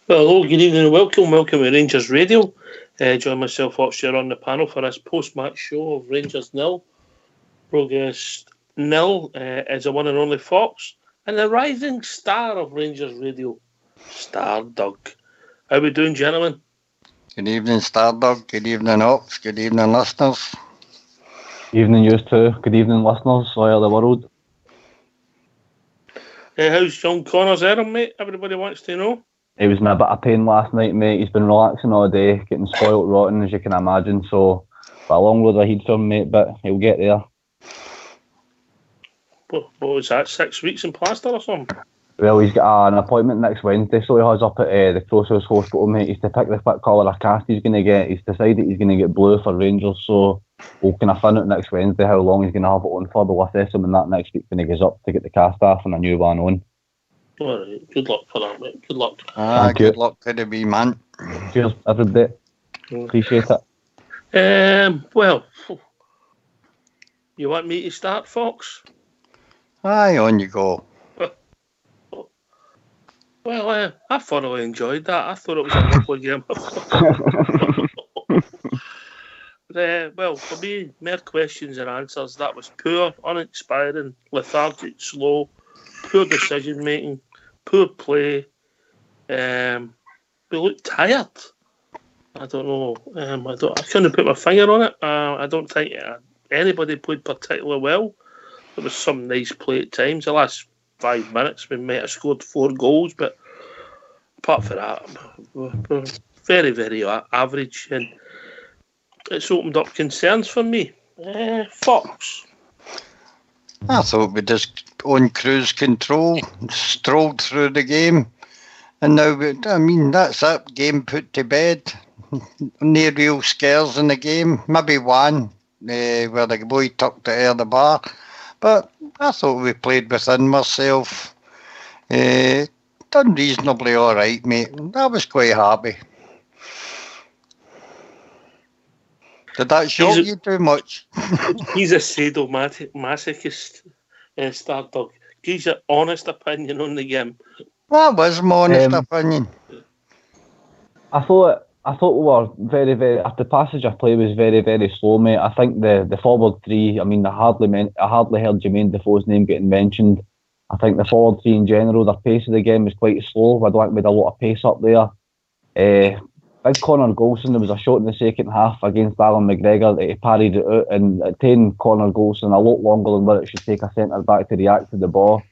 Well, hello, good evening and welcome to Rangers Radio. Join myself, Oxshire, on the panel for this post-match show of Rangers 0, Progres 0, is the one and only Fox, and the rising star of Rangers Radio, Stardog. How we doing, gentlemen? Good evening, Stardog. Good evening, Ox. Good evening, listeners. Evening, you too. Good evening, listeners all over the world. How's John Connors Aaron, mate? Everybody wants to know. He was in a bit of pain last night, mate. He's been relaxing all day, getting spoilt rotten, as you can imagine. So, a long road ahead for him, mate, but he'll get there. What was that, 6 weeks in plaster or something? Well, he's got an appointment next Wednesday, so he has up at the Crosshouse Hospital, mate. He's to pick what colour of cast he's going to get. He's decided he's going to get blue for Rangers, so we'll kind of find out next Wednesday how long he's going to have it on for. We'll assess him in that next week when he goes up to get the cast off and a new one on. All right, good luck for that, mate. Good luck. Good luck to the wee man. Cheers, everybody. Appreciate it. Well, you want me to start, Fox? Aye, on you go. Well, I thoroughly enjoyed that. I thought it was a lovely game. Well, for me, mere questions and answers. That was poor, uninspiring, lethargic, slow, poor decision making, poor play. We looked tired. I don't know. I couldn't put my finger on it. I don't think anybody played particularly well. There was some nice play at times. The last 5 minutes, we might have scored 4 goals, but apart from that, we're very, very average, and it's opened up concerns for me. Fox. I thought we just on cruise control, strolled through the game, and now that's it. Game put to bed. No real scares in the game. Maybe one where the boy tucked it out of the bar, but I thought we played within myself. Done reasonably all right, mate. I was quite happy. Did that shock you too much? He's a sadomasochist, Stardog. He's your honest opinion on the game. That was my honest opinion. I thought we were very, very. The passage of play was very, very slow, mate. I think the forward three. I mean, I hardly heard Jermaine Defoe's name getting mentioned. I think the forward three in general, their pace of the game was quite slow. I don't think we had a lot of pace up there. Big Connor Golson, there was a shot in the second half against Alan McGregor that he parried it out, and it taken Connor Golson a lot longer than what it should take a centre back to react to the ball.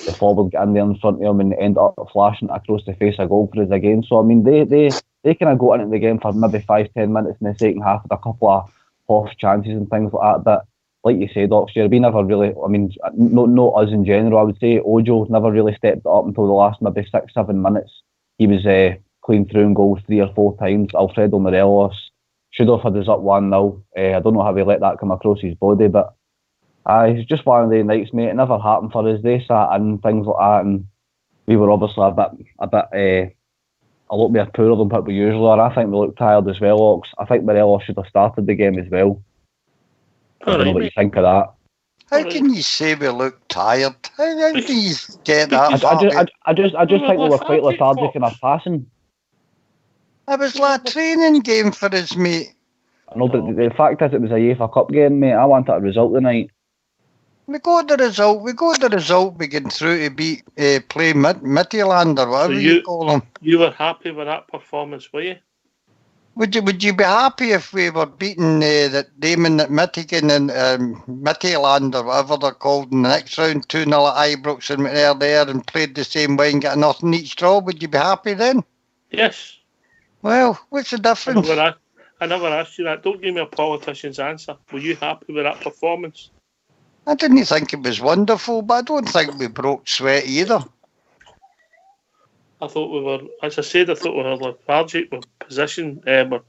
The forward got in there in front of him and ended up flashing across the face of goal for us again. So I mean, they kind of got into the game for maybe 5-10 minutes in the second half with a couple of half chances and things like that. But like you said, Oxford, we never really. I mean, not us in general. I would say Ojo never really stepped up until the last maybe 6-7 minutes. He was clean through and goals 3 or 4 times. Alfredo Morelos should have had us up 1-0. I don't know how he let that come across his body, but it's just one of the nights, mate. It never happened for us. They sat in, things like that, and we were obviously a lot more poorer than what we usually are. I think we looked tired as well, Ox. I think Morelos should have started the game as well. I don't know what you think of that. How can you say we look tired? How do you get that? I just think we were quite lethargic in our passing. It was like a training game for us, mate. I know, but the fact is it was a UEFA Cup game, mate. I wanted a result tonight. We got the result. We get through to beat play Midfield or whatever you call them. You were happy with that performance, were you? Would you be happy if we were beating that Damon at Michigan and Midfield or whatever they're called in the next round 2-0 at Ibrox and they're there and played the same way and got nothing each draw? Would you be happy then? Yes. Well, what's the difference? I never asked you that. Don't give me a politician's answer. Were you happy with that performance? I didn't think it was wonderful, but I don't think we broke sweat either. I thought we were, as I said, we were lethargic. Our position, our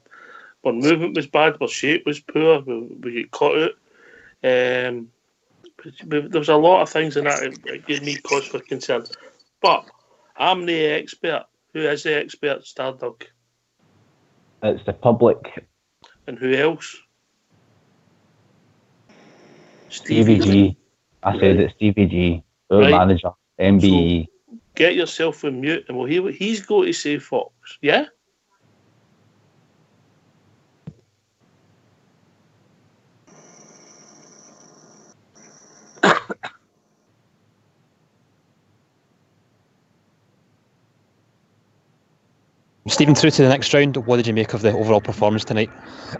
movement was bad. Our shape was poor. We got caught out. There was a lot of things in that gave me cause for concern. But I'm the expert. Who is the expert, Stardog? It's the public. And who else? Stevie G. I said it's Stevie G. Our manager. MBE. get yourself on mute and we'll hear what he's got to say, Fox. Yeah? Stephen, through to the next round, what did you make of the overall performance tonight?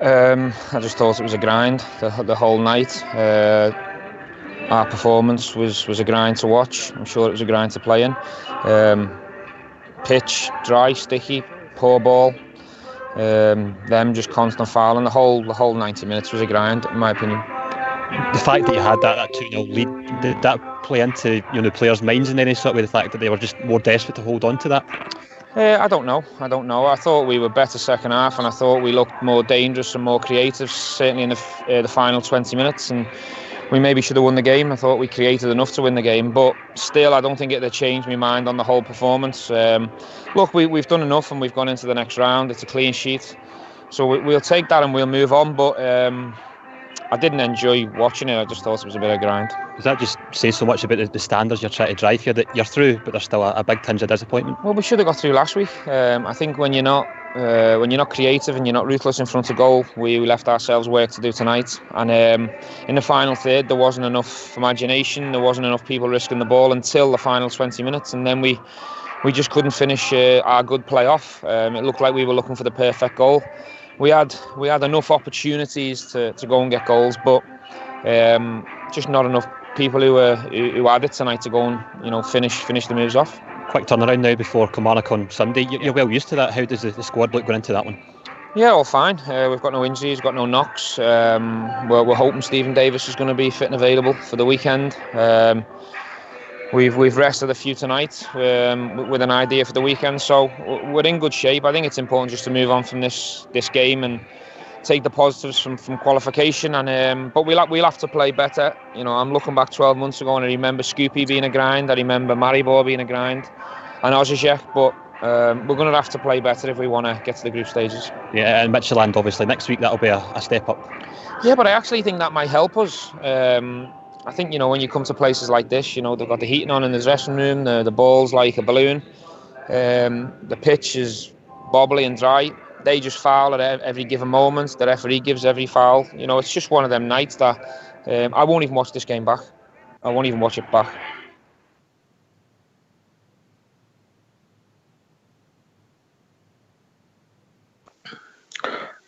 I just thought it was a grind the whole night. Our performance was a grind to watch. I'm sure it was a grind to play in. Pitch, dry, sticky, poor ball. Them just constant fouling. The whole 90 minutes was a grind, in my opinion. The fact that you had that 2-0 lead, did that play into the players' minds in any sort of way? The fact that they were just more desperate to hold on to that? I don't know. I thought we were better second half, and I thought we looked more dangerous and more creative, certainly in the final 20 minutes. And we maybe should have won the game. I thought we created enough to win the game, but still, I don't think it'd have changed my mind on the whole performance. Look, we've done enough, and we've gone into the next round. It's a clean sheet, so we'll take that and we'll move on. But I didn't enjoy watching it. I just thought it was a bit of grind. Does that just say so much about the standards you're trying to drive here, that you're through, but there's still a big tinge of disappointment? Well, we should have got through last week. I think when you're not creative and you're not ruthless in front of goal, we left ourselves work to do tonight. And in the final third, there wasn't enough imagination. There wasn't enough people risking the ball until the final 20 minutes, and then we just couldn't finish our good play off. It looked like we were looking for the perfect goal. We had enough opportunities to go and get goals, but just not enough people who had it tonight to go and finish the moves off. Quick turnaround now before Kilmarnock on Sunday. You're well used to that. How does the squad look going into that one? Yeah, all fine. We've got no injuries, got no knocks. We're hoping Stephen Davis is going to be fit and available for the weekend. We've rested a few tonight with an idea for the weekend, so we're in good shape. I think it's important just to move on from this game and take the positives from qualification. And but we'll have to play better. I'm looking back 12 months ago and I remember Scoopy being a grind. I remember Maribor being a grind, and Ozijek. But we're going to have to play better if we want to get to the group stages. Yeah, and Midfield obviously next week, that'll be a step up. Yeah, but I actually think that might help us. I think when you come to places like this, they've got the heating on in the dressing room, the ball's like a balloon, the pitch is bobbly and dry. They just foul at every given moment. The referee gives every foul. It's just one of them nights that I won't even watch this game back. I won't even watch it back.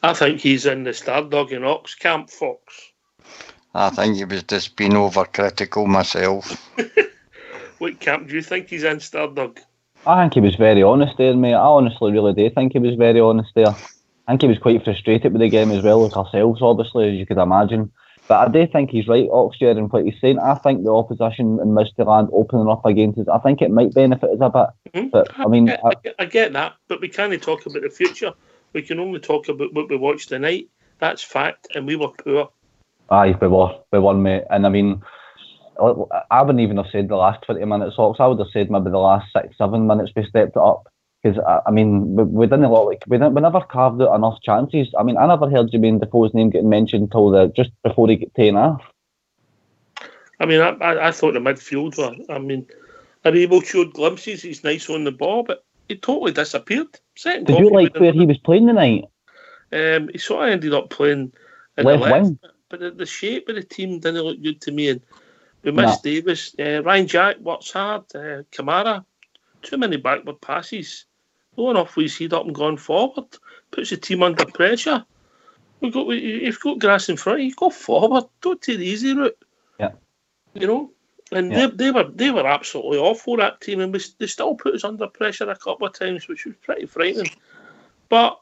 I think he's in the Stardog and Ox camp, Fox. I think he was just being overcritical myself. What camp do you think he's in, Stardog? I think he was very honest there, mate. I honestly really do think he was very honest there. I think he was quite frustrated with the game as well, like ourselves, obviously, as you could imagine. But I do think he's right, Oxford, and what he's saying. I think the opposition in Midfield opening up against us, I think it might benefit us a bit. Mm-hmm. But I get that, but we can't talk about the future. We can only talk about what we watched tonight. That's fact, and we were poor. Aye, we won, mate. And I mean, I wouldn't even have said the last 20 minutes, Ox. I would have said maybe the last 6-7 minutes we stepped it up. Because, I mean, we didn't look like... We never carved out enough chances. I mean, I never heard Jermaine Defoe's name getting mentioned till just before he got taken off. I mean, I thought the midfield were... I mean, Aribo showed glimpses. He's nice on the ball, but he totally disappeared. Did you like where he was playing tonight? He sort of ended up playing in left the left wing. But the shape of the team didn't look good to me. And we missed Davis. Ryan Jack works hard. Kamara, too many backward passes. Low enough he's head up and gone forward. Puts the team under pressure. If you've got grass in front, you go forward. Don't take the easy route. Yeah. And they were absolutely awful, that team, and they still put us under pressure a couple of times, which was pretty frightening. But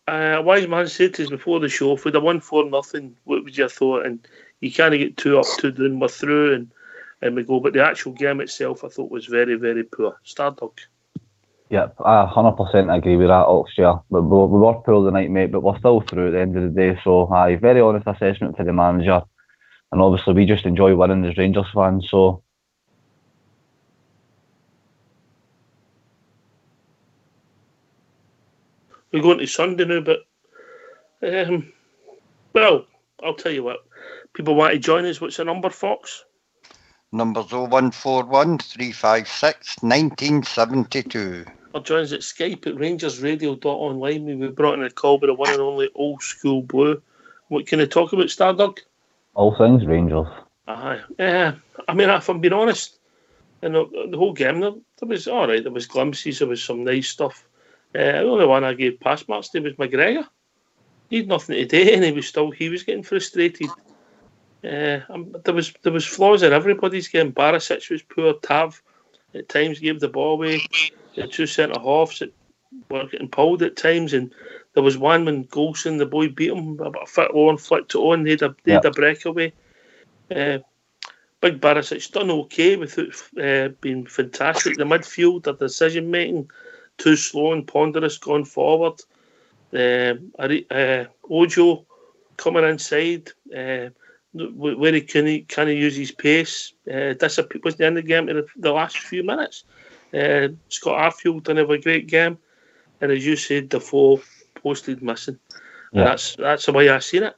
a wise man said to us before the show, if we'd have won 4-0, what would you have thought? And you can't get 2 up, 2 down, we're through, and we go. But the actual game itself, I thought, was very, very poor. Stardog. Yep, I 100% agree with that, Oxshire. But we were poor tonight, mate, but we're still through at the end of the day. So, very honest assessment for the manager. And obviously, we just enjoy winning as Rangers fans, so... We're going to Sunday now, but... well, I'll tell you what. People want to join us. What's the number, Fox? Numbers 0141 356 1972. Or join us at Skype at rangersradio.online. We were brought in a call by the one and only Old School Blue. What can I talk about, Stardog? All things Rangers. Aye. I mean, if I'm being honest, in the whole game, there was all right. There was glimpses. There was some nice stuff. The only one I gave pass marks to was McGregor. He had nothing to do, and he was getting frustrated. There was flaws in everybody's game. Barisic was poor. Tav at times gave the ball away. The two centre halves that were getting pulled at times, and there was one when Golson, the boy, beat him about a foot low and flicked it on. They had a breakaway. Big Barisic's done okay without being fantastic. The midfield, their decision making, too slow and ponderous going forward. Ojo coming inside where he can't use his pace. Wasn't in the game in the last few minutes. Scott Arfield didn't have a great game, and as you said, Defoe posted missing. Yeah. And that's the way I seen it.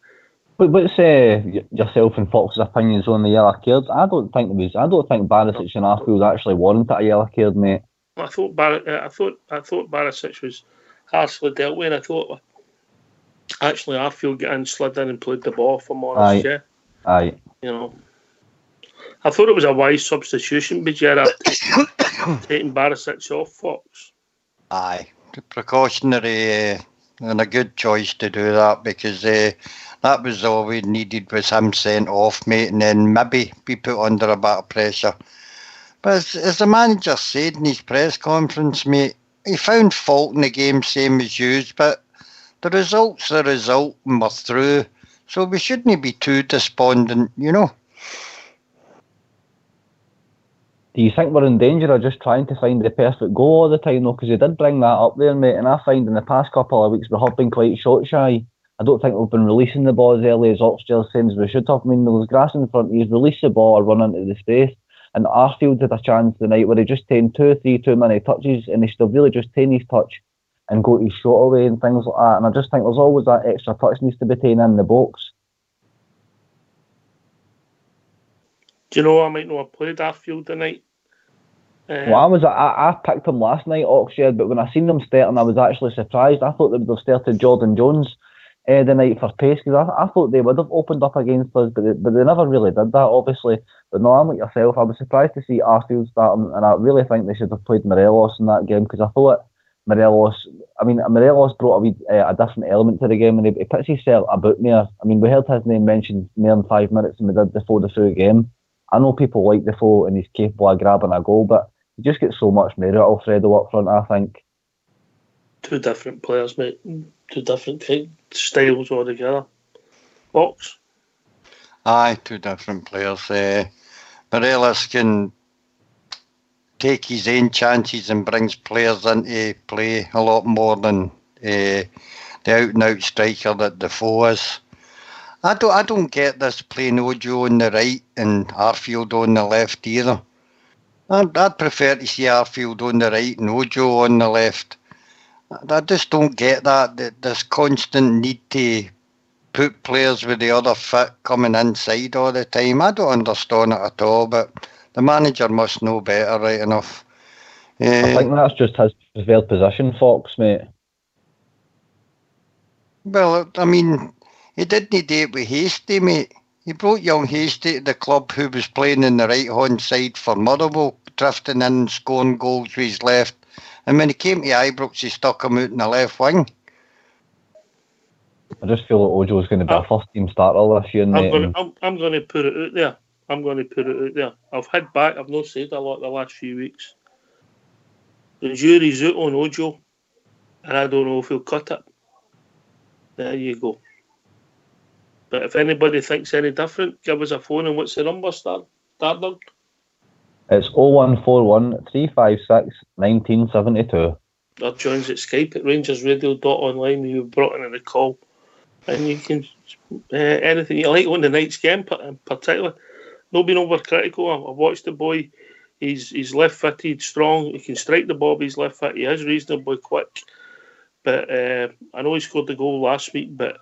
But what's yourself and Fox's opinions on the yellow card? I don't think Barisic and Arfield actually warranted a yellow card, mate. I thought Barisic was harshly dealt with, and I thought actually Arfield got in, slid in, and played the ball. For more honest, Aye. You know, I thought it was a wise substitution, but Gerard taking Barisic off Fox. Aye, precautionary and a good choice to do that, because that was all we needed, was him sent off, mate, and then maybe be put under a bit of pressure. But as the manager said in his press conference, mate, he found fault in the game, same as used, but the result's the result, and we're through. So we shouldn't be too despondent, you know. Do you think we're in danger of just trying to find the perfect goal all the time, though? Because he did bring that up there, mate, and I find in the past couple of weeks we have been quite shot shy. I don't think we've been releasing the ball as early as Oxford's saying as we should have. I mean, there was grass in front, he's released the ball or run into the space, and Arfield had a chance tonight where he just taken 2 or 3 too many touches, and he still really just taken his touch and got his shot away and things like that. And I just think there's always that extra touch needs to be taken in the box. Do you know I might not have played Arfield tonight? Well, I picked him last night, Oxford, but when I seen them starting, I was actually surprised. I thought they would have started Jordan Jones the night for pace, because I thought they would have opened up against us, but they never really did that, obviously. But no, I'm like yourself. I was surprised to see Arfield starting, and I really think they should have played Morelos in that game, because I thought Morelos brought a different element to the game, and he puts himself about more. I mean, we heard his name mentioned more than 5 minutes than we did before the full game. I know people like Defoe and he's capable of grabbing a goal, but he just gets so much more out of Alfredo up front, I think. Two different players, mate. Two different styles altogether. Fox? Aye, two different players. Morelos can take his own chances and brings players into play a lot more than the out-and-out striker that Defoe is. I don't get this playing Ojo on the right and Arfield on the left either. I'd prefer to see Arfield on the right and Ojo on the left. I just don't get that this constant need to put players with the other foot coming inside all the time. I don't understand it at all, but the manager must know better, right enough. I think that's just his preferred position, Fox, mate. Well, I mean, he didn't do it with Hasty, mate. He brought young Hasty to the club, who was playing in the right-hand side for Motherwell, drifting in, scoring goals with his left. And when he came to Ibrox, he stuck him out in the left wing. I just feel like Ojo's going to be a first-team starter this year, mate. I'm going to put it out there. I've had back. I've not said a lot the last few weeks. The jury's out on Ojo, and I don't know if he'll cut it. There you go. But if anybody thinks any different, give us a phone. And what's the number, Stardog? It's 0141 356 1972. Or joins at Skype at rangersradio.online. We were brought in the call. And you can, anything you like on the night's game, in particular. Not being overcritical. I've watched the boy. He's left-footed, strong. He can strike the ball, but he's left-footed. He is reasonably quick. But I know he scored the goal last week, but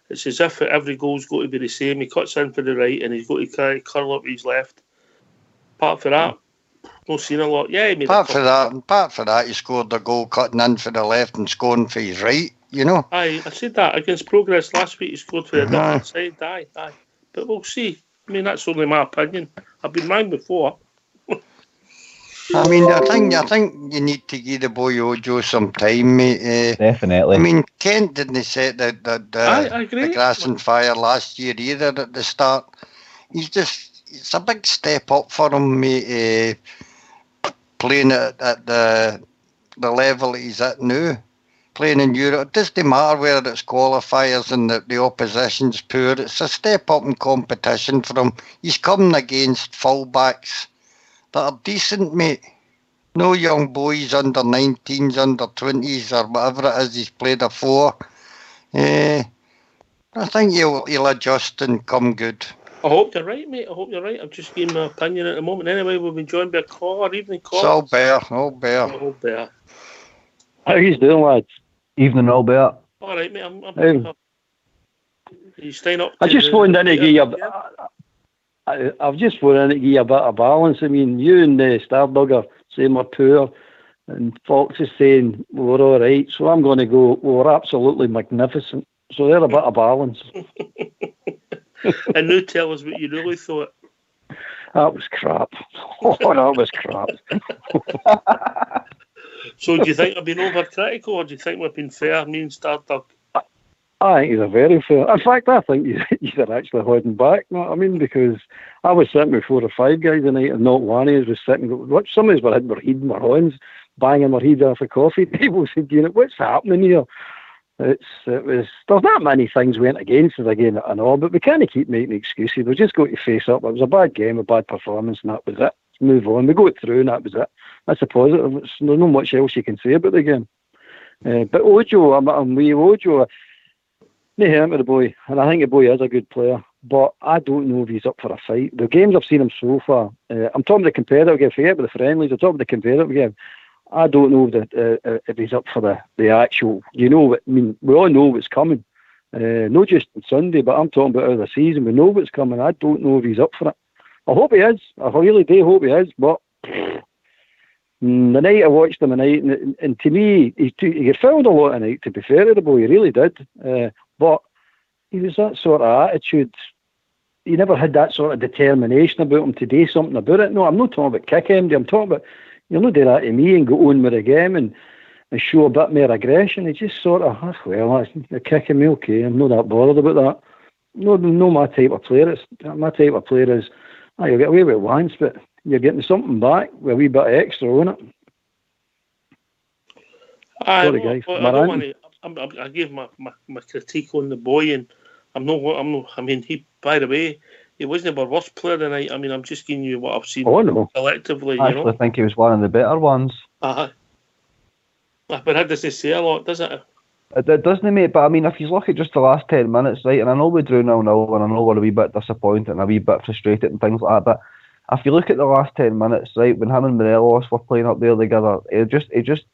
it's as if every goal's got to be the same. He cuts in for the right, and he's got to try to curl up his left. Apart from that, not seen a lot. Yeah, he made Apart from that, he scored the goal cutting in for the left and scoring for his right, you know. Aye, I said that against Progress last week. He scored for the different side. Aye. But we'll see. I mean, that's only my opinion. I've been wrong before. I mean, I think you need to give the boy Ojo some time, mate. Definitely. I mean, Kent didn't set I agree. the grass on fire last year either at the start. It's a big step up for him, mate, playing at the level he's at now. Playing in Europe, it doesn't matter whether it's qualifiers and the opposition's poor. It's a step up in competition for him. He's coming against fullbacks that are decent, mate. No young boys under 19s, under 20s, or whatever it is he's played afore. I think he'll adjust and come good. I hope you're right, mate. I hope you're right. I'm just giving my opinion at the moment. Anyway, we've been joined by a caller, evening caller. It's all bear. All bear. How you doing, lads? Evening, Albert. All right, mate. I'm you staying up? I just phoned in to give you. I've just phoned in to give you a bit of balance. I mean, you and Stardog are saying we're poor, and Fox is saying we're all right. So I'm going to go, we're absolutely magnificent. So they're a bit of balance. And now tell us what you really thought. That was crap. Oh, that was crap. So do you think I've been overcritical, or do you think we've been fair, me and Stardog? I think you're very fair. In fact, I think you're actually holding back. You know what I mean? Because I was sitting with 4 or 5 guys tonight, and not one of us was sitting. Some of us were hitting their head in their hands, banging their head off a coffee table, saying, "What's happening here?" There's not many things went against us again and all, but we can't keep making excuses. We just got to face up. It was a bad game, a bad performance, and that was it. Let's move on. We got through, and that was it. That's a positive. There's not much else you can say about the game. But Ojo, I'm with Ojo. No him to the boy, and I think the boy is a good player, but I don't know if he's up for a fight. The games I've seen him so far, I'm talking the competitive game, forget about the friendlies, I'm talking the competitive game. I don't know if he's up for the actual, I mean, we all know what's coming. Not just on Sunday, but I'm talking about out of the season. We know what's coming. I don't know if he's up for it. I hope he is. I really do hope he is, but the night I watched him tonight, and to me, he fouled a lot tonight, to be fair to the boy, he really did. But he was that sort of attitude. He never had that sort of determination about him to do something about it. No, I'm not talking about kick him. I'm talking about, you'll not do that to me and go on with the game and show a bit more aggression. He just sort of, you're kicking me, okay, I'm not that bothered about that. No, my type of player. My type of player is, you'll get away with it once, but you're getting something back with a wee bit of extra on it. Sorry, guys. I gave my critique on the boy, and I'm not. I mean, by the way, he wasn't our worst player tonight. I mean, I'm just giving you what I've seen collectively. I actually think he was one of the better ones. But that doesn't say a lot, does it? It doesn't, mate. But I mean, if you look at just the last 10 minutes, right, and I know we drew 0-0, and I know we're a wee bit disappointed and a wee bit frustrated and things like that, but if you look at the last 10 minutes, right, when him and Morelos were playing up there together, it just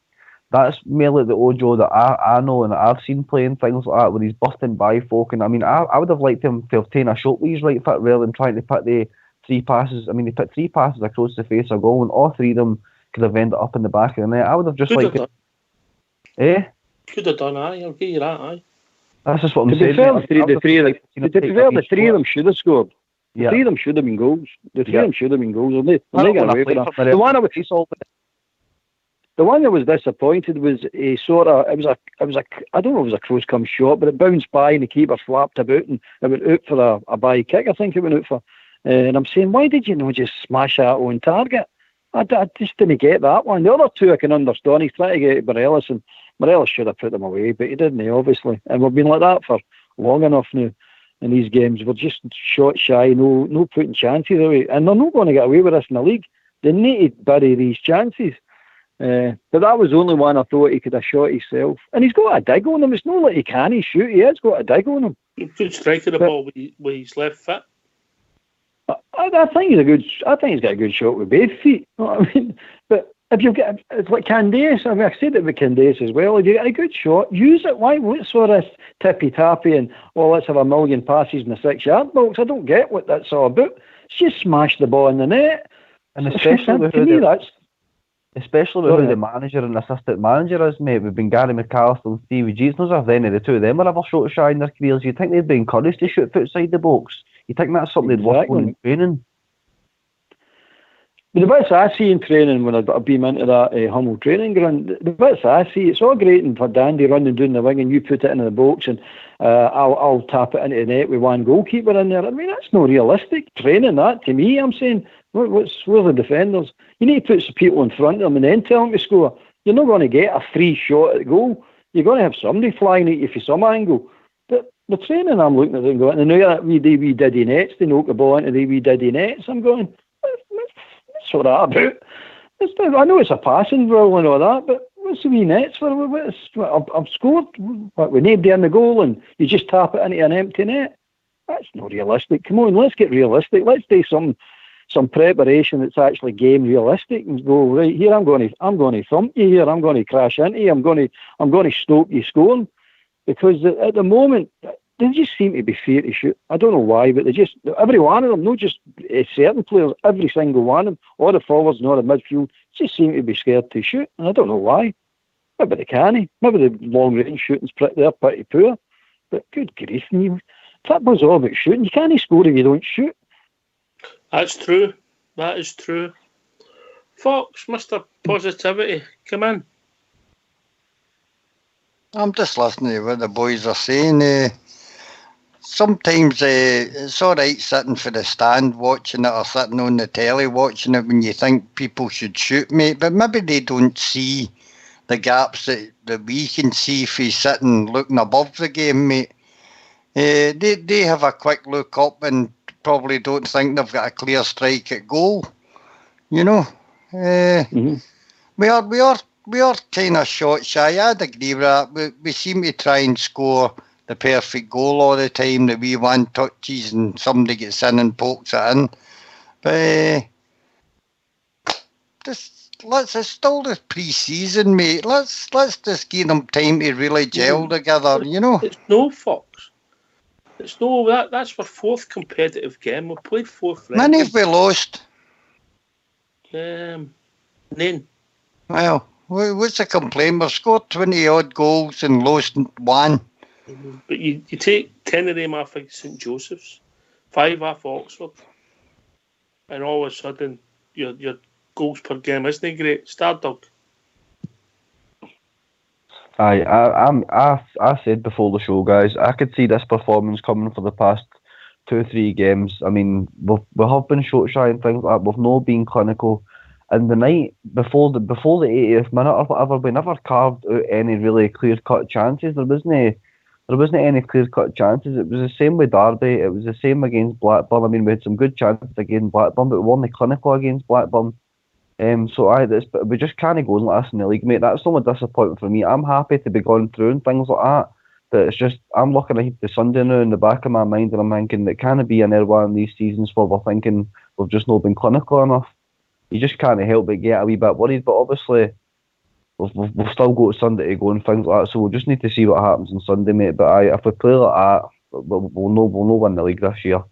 that's merely the Ojo that I know and that I've seen playing things like that, where he's busting by folk. And I mean, I would have liked him to have taken a shot with his right foot rather than trying to put the 3 passes. I mean, he put 3 passes across the face of goal, and all 3 of them could have ended up in the back of the net. I would have just liked it. Could have done, aye. I'll give you that, aye. That's just what I'm saying. The 3 of them should have scored. Yeah. 3 of them should have been goals. The 3 of them should have been goals. They got away with that. The one that was disappointed was a sort of, it was a I don't know if it was a cross-come shot, but it bounced by and the keeper flapped about and it went out for a by kick, I think it went out for. And I'm saying, why did you not just smash that on target? I just didn't get that one. The other 2 I can understand. He's trying to get Morelos, and Morelos should have put them away, but he didn't, obviously. And we've been like that for long enough now in these games. We're just shot shy, no putting chances away. And they're not going to get away with this in the league. They need to bury these chances. But that was the only one I thought he could have shot himself. And he's got a dig on him. It's not like he can't shoot. He has got a dig on him. He could strike the ball with his left foot. I think he's got a good shot with both feet. You know what I mean? But if you've got, it's like Candace. I mean, I said it with Candace as well. If you get a good shot, use it. Why? What's all this tippy-tappy and, let's have a million passes in the 6-yard box? I don't get what that's all about. Just smash the ball in the net. And especially with to me, that's especially with who the manager and assistant manager is, mate. We've been Gary McAllister and Stevie G. It's not as if any of the two of them are ever short shy in their careers. You'd think they'd be encouraged to shoot outside the box. You think that's something they'd work on in training. But the bits I see in training when I've been into that Hummel training ground, the bits I see, it's all great and for Dandy running down the wing and you put it into the box and I'll tap it into the net with one goalkeeper in there. I mean, that's not realistic training, that, to me. I'm saying, where's the defenders? You need to put some people in front of them and then tell them to score. You're not going to get a free shot at goal. You're going to have somebody flying at you from some angle. But the training, I'm looking at it and going, and now that wee diddy nets, they knock the ball into the wee diddy nets, I'm going, what's all that about? I know it's a passing drill and all that, but what's the wee nets for? I've scored with nobody in the goal and you just tap it into an empty net. That's not realistic. Come on, let's get realistic. Let's do some preparation that's actually game realistic and go, right, here I'm going to thump you here, I'm going to crash into you, I'm going to stop you scoring. Because at the moment they just seem to be fear to shoot. I don't know why, but they just, every one of them, not just certain players, every single one of them, all the forwards and all the midfield, just seem to be scared to shoot. And I don't know why. Maybe they can't. Maybe the long range shooting's they're pretty poor. But good grief, football's all about shooting. You can't score if you don't shoot. That's true. That is true. Fox, Mr. Positivity, come in. I'm just listening to what the boys are saying. Sometimes it's all right sitting for the stand watching it or sitting on the telly watching it when you think people should shoot, mate. But maybe they don't see the gaps that we can see for sitting looking above the game, mate. They have a quick look up and probably don't think they've got a clear strike at goal. You know, we are kind of shot shy. I'd agree with that. We seem to try and score the perfect goal all the time, the wee one touches and somebody gets in and pokes it in. But it's still the pre-season, mate. Let's just give them time to really gel together, you know. It's no, Fox. It's no, that's our fourth competitive game. We've played 4 friendlies. Many have we lost? None. Well, what's the complaint? We've scored 20 odd goals and lost 1. But you take 10 of them off St Joseph's, 5 off Oxford, and all of a sudden your goals per game isn't great. Stardog. I said before the show, guys, I could see this performance coming for the past 2-3 games. I mean, we have been short shy and things like that. We've not been clinical. And the night before the 80th minute or whatever, we never carved out any really clear cut chances. There wasn't any clear cut chances. It was the same with Derby. It was the same against Blackburn. I mean, we had some good chances against Blackburn, but we weren't clinical against Blackburn. But we just can't go like this in the league, mate. That's the only disappointment for me. I'm happy to be going through and things like that. But it's just, I'm looking ahead to Sunday now in the back of my mind, and I'm thinking that can it be another one of these seasons where we're thinking we've just not been clinical enough? You just can't help but get a wee bit worried. But obviously, we've still got Sunday to go and things like that. So we'll just need to see what happens on Sunday, mate. But if we play like that, we'll no win the league this year.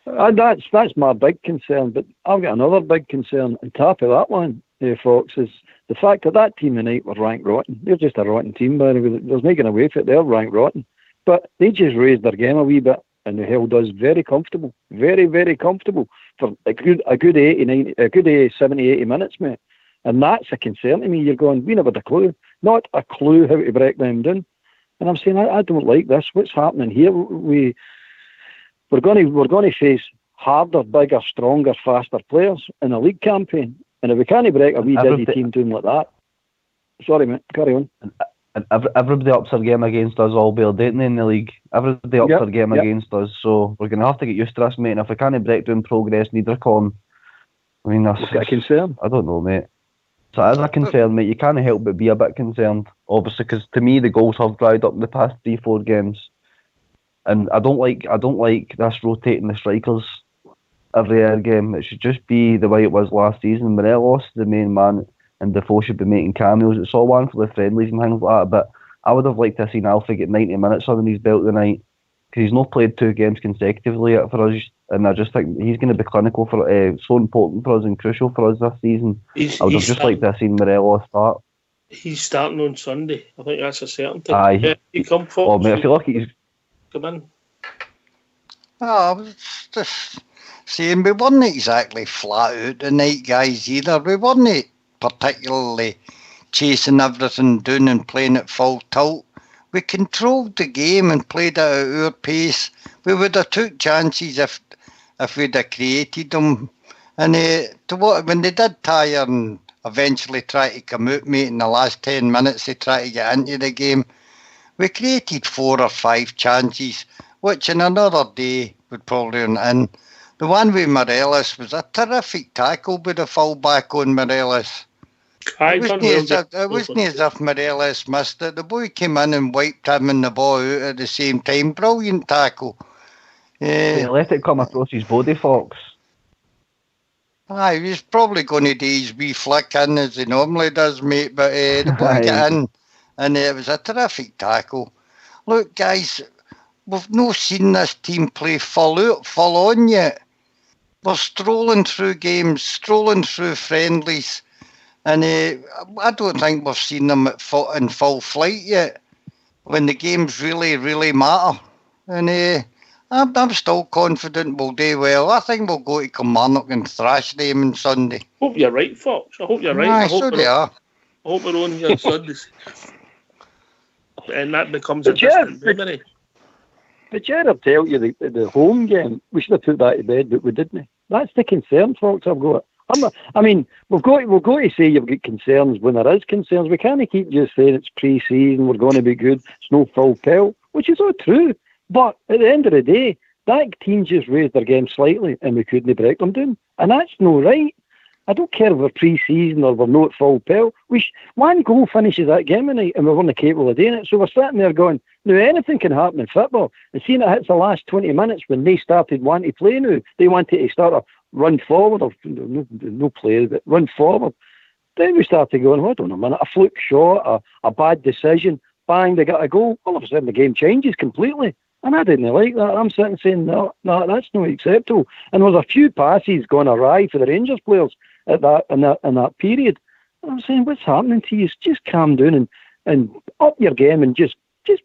That's my big concern, but I've got another big concern on top of that one, Fox, is the fact that team tonight were ranked rotten. They're just a rotten team, by the way. There's no getting away from it. They're ranked rotten. But they just raised their game a wee bit, and the held us very comfortable. Very, very comfortable for a good 70, 80 minutes, mate. And that's a concern to me. You're going, we never had a clue. Not a clue how to break them down. And I'm saying, I don't like this. What's happening here? We're going to face harder, bigger, stronger, faster players in a league campaign. And if we can't break a wee diddy team doing like that, sorry, mate, carry on. And everybody ups their game against us all bear, don't they, in the league? Everybody ups their game against us, so we're going to have to get used to this, mate. And if we can't break down Progress, neither can. I mean, that's a concern. I don't know, mate. So it is a concern, mate. You can't help but be a bit concerned, obviously, because to me the goals have dried up in the past 3-4 games. And I don't like this rotating the strikers every other game. It should just be the way it was last season. Morelos is the main man, and Defoe should be making cameos. It's all one for the friendlies and things like that. But I would have liked to have seen Alfie get 90 minutes under his belt tonight, because he's not played 2 games consecutively yet for us, and I just think he's going to be clinical for so important for us and crucial for us this season. I would have just liked to have seen Morelos start. He's starting on Sunday. I think that's a certainty. Aye. You come Fox. Well, mate, I feel like he's come in. I was just saying we weren't exactly flat out tonight, guys, either. We weren't particularly chasing everything down and playing at full tilt. We controlled the game and played it at our pace. We would have took chances if we'd have created them. And when they did tire and eventually try to come out, mate, in the last 10 minutes, they try to get into the game, we created 4 or 5 chances, which in another day would probably run in. The one with Morelos was a terrific tackle by the full-back on Morelos. It wasn't as if Morelos missed it. The boy came in and wiped him and the ball out at the same time. Brilliant tackle. He let it come across his body, Fox. Aye, he's probably going to do his wee flick in as he normally does, mate. But the boy got in and it was a terrific tackle. Look, guys, we've not seen this team play full on yet. We're strolling through games, strolling through friendlies. And I don't think we've seen them in full flight yet, when the games really, really matter. And I'm still confident we'll do well. I think we'll go to Kilmarnock and thrash them on Sunday. I hope you're right, Fox. I hope you're right. I hope they are. I hope we're on here Sundays. And that becomes a distant memory. But Jared, tell you the home game, we should have put that to bed, but we didn't. That's the concern, Fox. I've got. We've got to say you've got concerns when there is concerns. We can't keep just saying it's pre-season, we're going to be good, it's no full pelt, which is all true. But at the end of the day, that team just raised their game slightly and we couldn't break them down. And that's no right. I don't care if we're pre-season or we're not full pelt. One goal finishes that game tonight and we weren't capable of doing it. So we're sitting there going, now anything can happen in football. And seeing it hits the last 20 minutes when they started wanting to play now, they wanted to start a run forward, or no play, but run forward. Then we started going, hold on a minute, a fluke shot, a bad decision, bang, they got a goal. All of a sudden the game changes completely. And I didn't like that. I'm sitting saying, no, that's not acceptable. And there was a few passes going awry for the Rangers players at in that period. And I'm saying, what's happening to you? Just calm down and up your game and just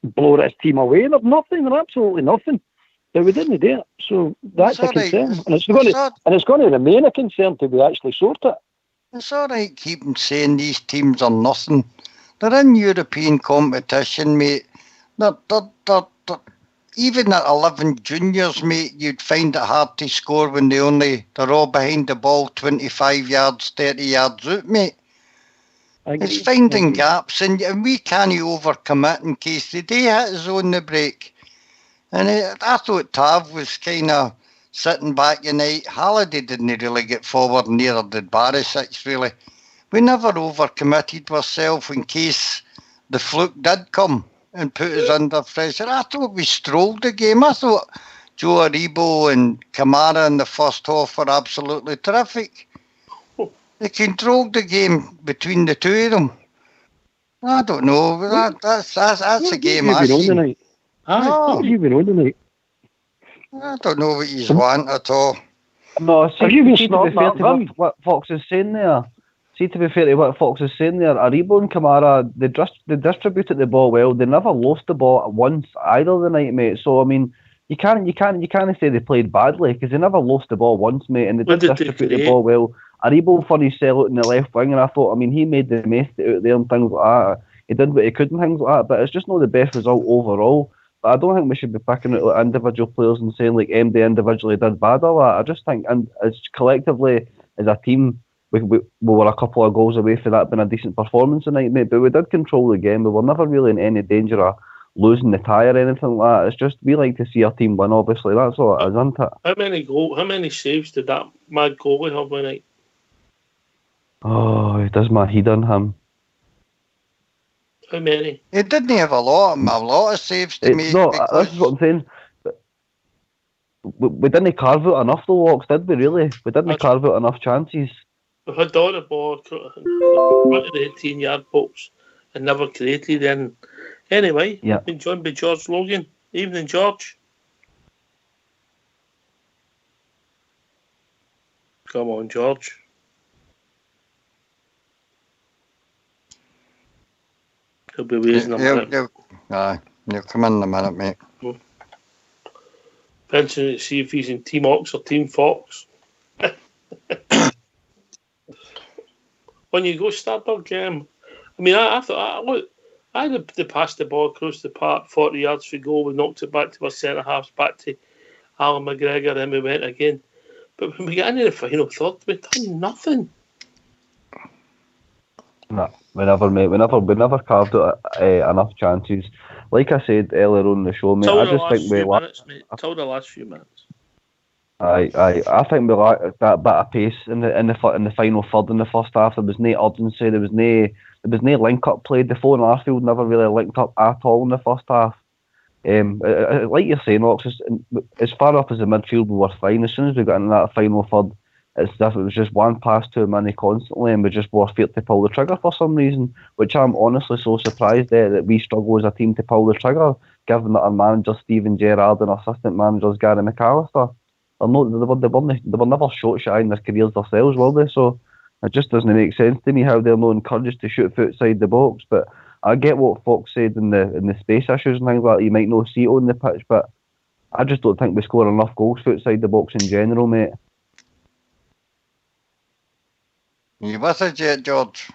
blow this team away. They're nothing. They're absolutely nothing. But we didn't do it. So that's a concern. And it's going to remain a concern till we actually sort it. It's all right keeping saying these teams are nothing. They're in European competition, mate. They're even at 11 juniors, mate, you'd find it hard to score when they're all behind the ball 25 yards, 30 yards out, mate. It's finding gaps, and we can't overcommit in case they do hit us on the break. And I thought Tav was kind of sitting back tonight. Halliday didn't really get forward, neither did Barisic, really. We never overcommitted ourselves in case the fluke did come and put us under pressure. I thought we strolled the game. I thought Joe Aribo and Kamara in the first half were absolutely terrific. They controlled the game between the two of them. I don't know. That's a game I seen. What have you been on tonight? I don't know what you want at all. No, have you been snorting that what Fox is saying there? See, to be fair to what Fox is saying there, Aribo and Kamara, they distributed the ball well. They never lost the ball at once either the night, mate. So I mean, you can't say they played badly because they never lost the ball once, mate, and they did distribute the ball well. Aribo for his sell out in the left wing, and I thought, I mean, he made the best out there and things like that. He did what he could and things like that, but it's just not the best result overall. But I don't think we should be picking out like individual players and saying like MD individually did bad or that. I just think, and as collectively as a team, we were a couple of goals away from that being a decent performance tonight, mate. But we did control the game. We were never really in any danger of losing the tie or anything like that. It's just we like to see our team win. Obviously, that's all it is, isn't it? How many saves did that mad goalie have tonight? Oh, he does my head on him. How many? He didn't have a lot of saves to make. No, this is what I'm saying. We didn't carve out enough though, Walks, did we really? We didn't carve out enough chances. We had all the ball in front of the 18-yard box and never created any. Anyway, yeah. Been joined by George Logan. Evening, George. Come on, George. He'll be waiting a minute. He'll come in a minute, mate. Depends to see if he's in Team Ox or Team Fox. When you go Stardog, I mean, I thought, I had to pass the ball across the park, 40 yards for goal. We knocked it back to our centre halves, back to Alan McGregor, then we went again. But when we got into the final third, we done nothing. No, we never carved out enough chances. Like I said earlier on in the show, mate, I just think we lack. Till the last few minutes. I think we lack that bit of pace in the final third in the first half. There was no urgency. There was no link up play. Defoe and Arfield never really linked up at all in the first half. Like you're saying, Ox, as far up as the midfield, we were fine. As soon as we got into that final third, it's as if it was just one pass too many constantly, and we just were feared to pull the trigger for some reason, which I'm honestly so surprised at, that we struggle as a team to pull the trigger, given that our manager Stephen Gerrard and our assistant managers Gary McAllister they were never shot shy in their careers themselves, were they? So it just doesn't make sense to me how they're not encouraged to shoot outside the box. But I get what Fox said in the space issues and things like that. You might not see it on the pitch, but I just don't think we score enough goals outside the box in general, mate. Are you with us yet, George?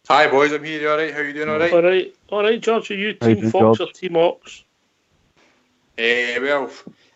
Hi boys, I'm here. You alright? How you doing? Alright? Alright, George. Are you Team Fox or Team Ox? Well,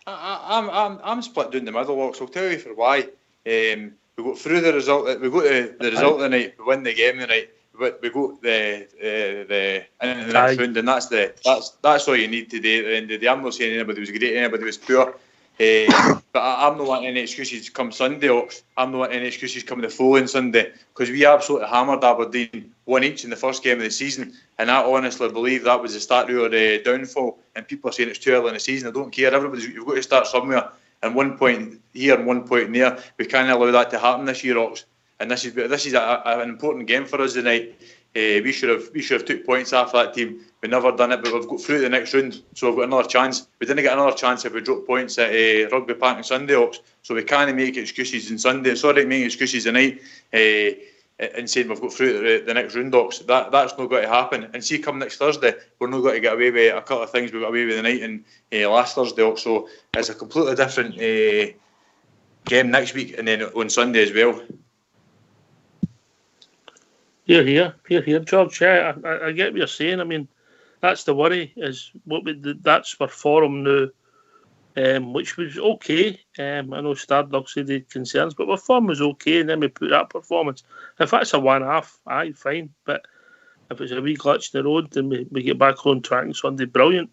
I'm split down the middle, Ox. I'll tell you for why. We got through the result. We got the result of the night. We win the game the night. We got the next round, and that's all you need to do at the end of the day. I'm not saying anybody was great, anybody was poor. But I'm not wanting any excuses come Sunday, Ox. I'm not wanting any excuses come the following Sunday, because we absolutely hammered Aberdeen 1-1 in the first game of the season, and I honestly believe that was the start of our downfall. And people are saying it's too early in the season. I don't care. You've got to start somewhere, and 1 point here and 1 point there. We can't allow that to happen this year, Ox. And this is an important game for us tonight. We should have took points off that team. We've never done it, but we've got through the next round, so we've got another chance. We didn't get another chance if we dropped points at Rugby Park on Sunday, Ox. So we can't make excuses on Sunday. Sorry, make excuses tonight and saying we've got through the next round, Ox. That's not going to happen. And see, come next Thursday, we're not going to get away with a couple of things we got away with the night and last Thursday, Ox. So it's a completely different game next week, and then on Sunday as well. Here, George. Yeah, I get what you're saying. I mean, that's the worry, is that's our form now, which was okay. I know Stardog said he had concerns, but our form was okay, and then we put that performance. If that's a one-half, aye, fine. But if it's a wee glitch in the road, then we get back on track on Sunday, brilliant.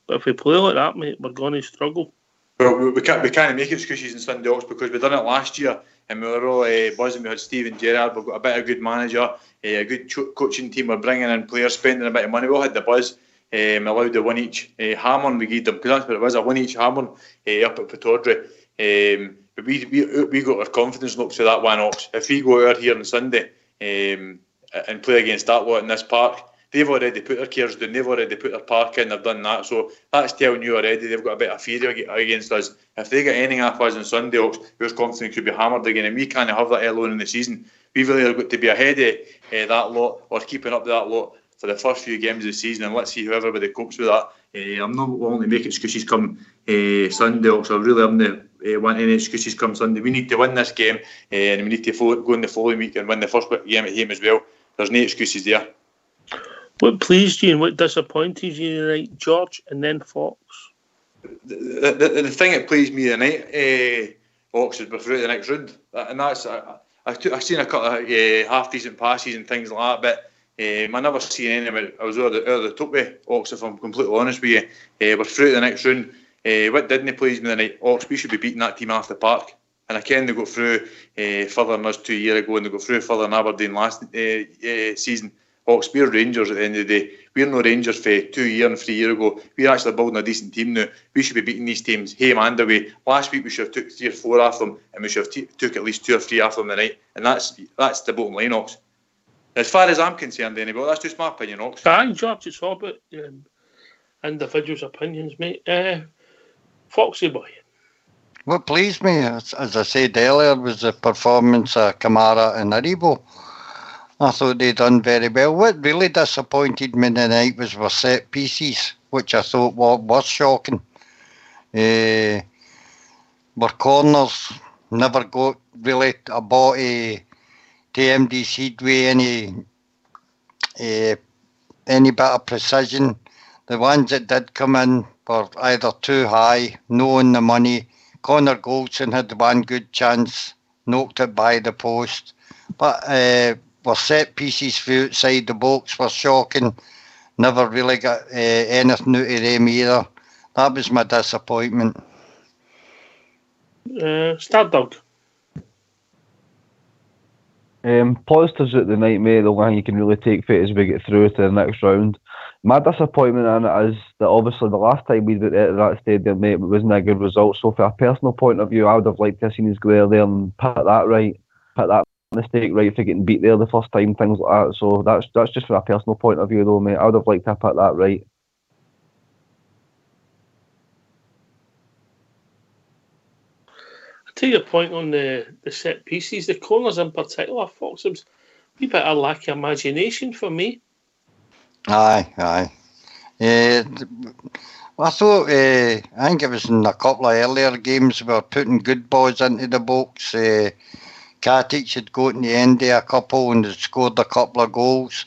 But if we play like that, mate, we're going to struggle. Well, we can't make excuses in Sunday, Ox, because we done it last year and we were all buzzing. We had Stephen Gerrard, we've got a bit of good manager, a good coaching team. We're bringing in players, spending a bit of money. We all had the buzz. We allowed the 1-each hammer we gave them, because that's what it was, a 1-each hammer up at Pittodrie. But we got our confidence up to that one, Ox. If we go out here on Sunday and play against that lot in this park, they've already put their cares down, they've already put their park in, they've done that. So that's telling you already they've got a bit of fear against us. If they get anything off us on Sunday, Ox, we're confident could be hammered again, and we can't have that early on in the season. We've really got to be ahead of that lot, or keeping up with that lot for the first few games of the season, and let's see how everybody copes with that. I'm not willing to make excuses come Sunday, Ox. I really am want any excuses come Sunday. We need to win this game, and we need to go in the following week and win the first game at home as well. There's no excuses there. What pleased you and what disappointed you tonight, George, and then Fox? The thing that pleased me tonight, Ox, is we're through the next round, and that's I've seen a couple of half decent passes and things like that, but I never seen any of it. I was over the top of Ox, if I'm completely honest with you. We're through the next round. What didn't please me tonight, Ox? We should be beating that team off the park. And I can they got through further than us 2 years ago, and they got through further than Aberdeen last season. Ox, we're Rangers at the end of the day. We're no Rangers for 2 years and 3 years ago. We're actually building a decent team now. We should be beating these teams home and away. Last week we should have took 3 or 4 off them, and we should have took at least 2 or 3 off them tonight. And that's the bottom line, Ox. As far as I'm concerned, anyway, that's just my opinion, Ox. Aye, George, it's all about individuals' opinions, mate. Foxy boy, What pleased me, as I said earlier, was the performance of Kamara and Aribo. I thought they done very well. What really disappointed me tonight was our set pieces, which I thought was shocking. Our corners never got really a body to MDC with any bit of precision. The ones that did come in were either too high, no on the money. Connor Goldson had one good chance, knocked it by the post. But our set pieces for outside the box were shocking. Never really got anything out of them either. That was my disappointment. Stardog. Positives at the night, mate. The one you can really take for it as we get through to the next round. My disappointment in it is that obviously the last time we were at that stadium, mate, it wasn't a good result. So, from a personal point of view, I would have liked to have seen us go there and put that right, put that mistake right for getting beat there the first time, things like that. So that's just from a personal point of view, though, mate. I would have liked to have put that right. I take your point on the set pieces, the corners in particular. Fox, it was a wee bit of lack of imagination for me. Aye. I thought, I think it was in a couple of earlier games, we were putting good balls into the box. Katic had got in the end of a couple and had scored a couple of goals.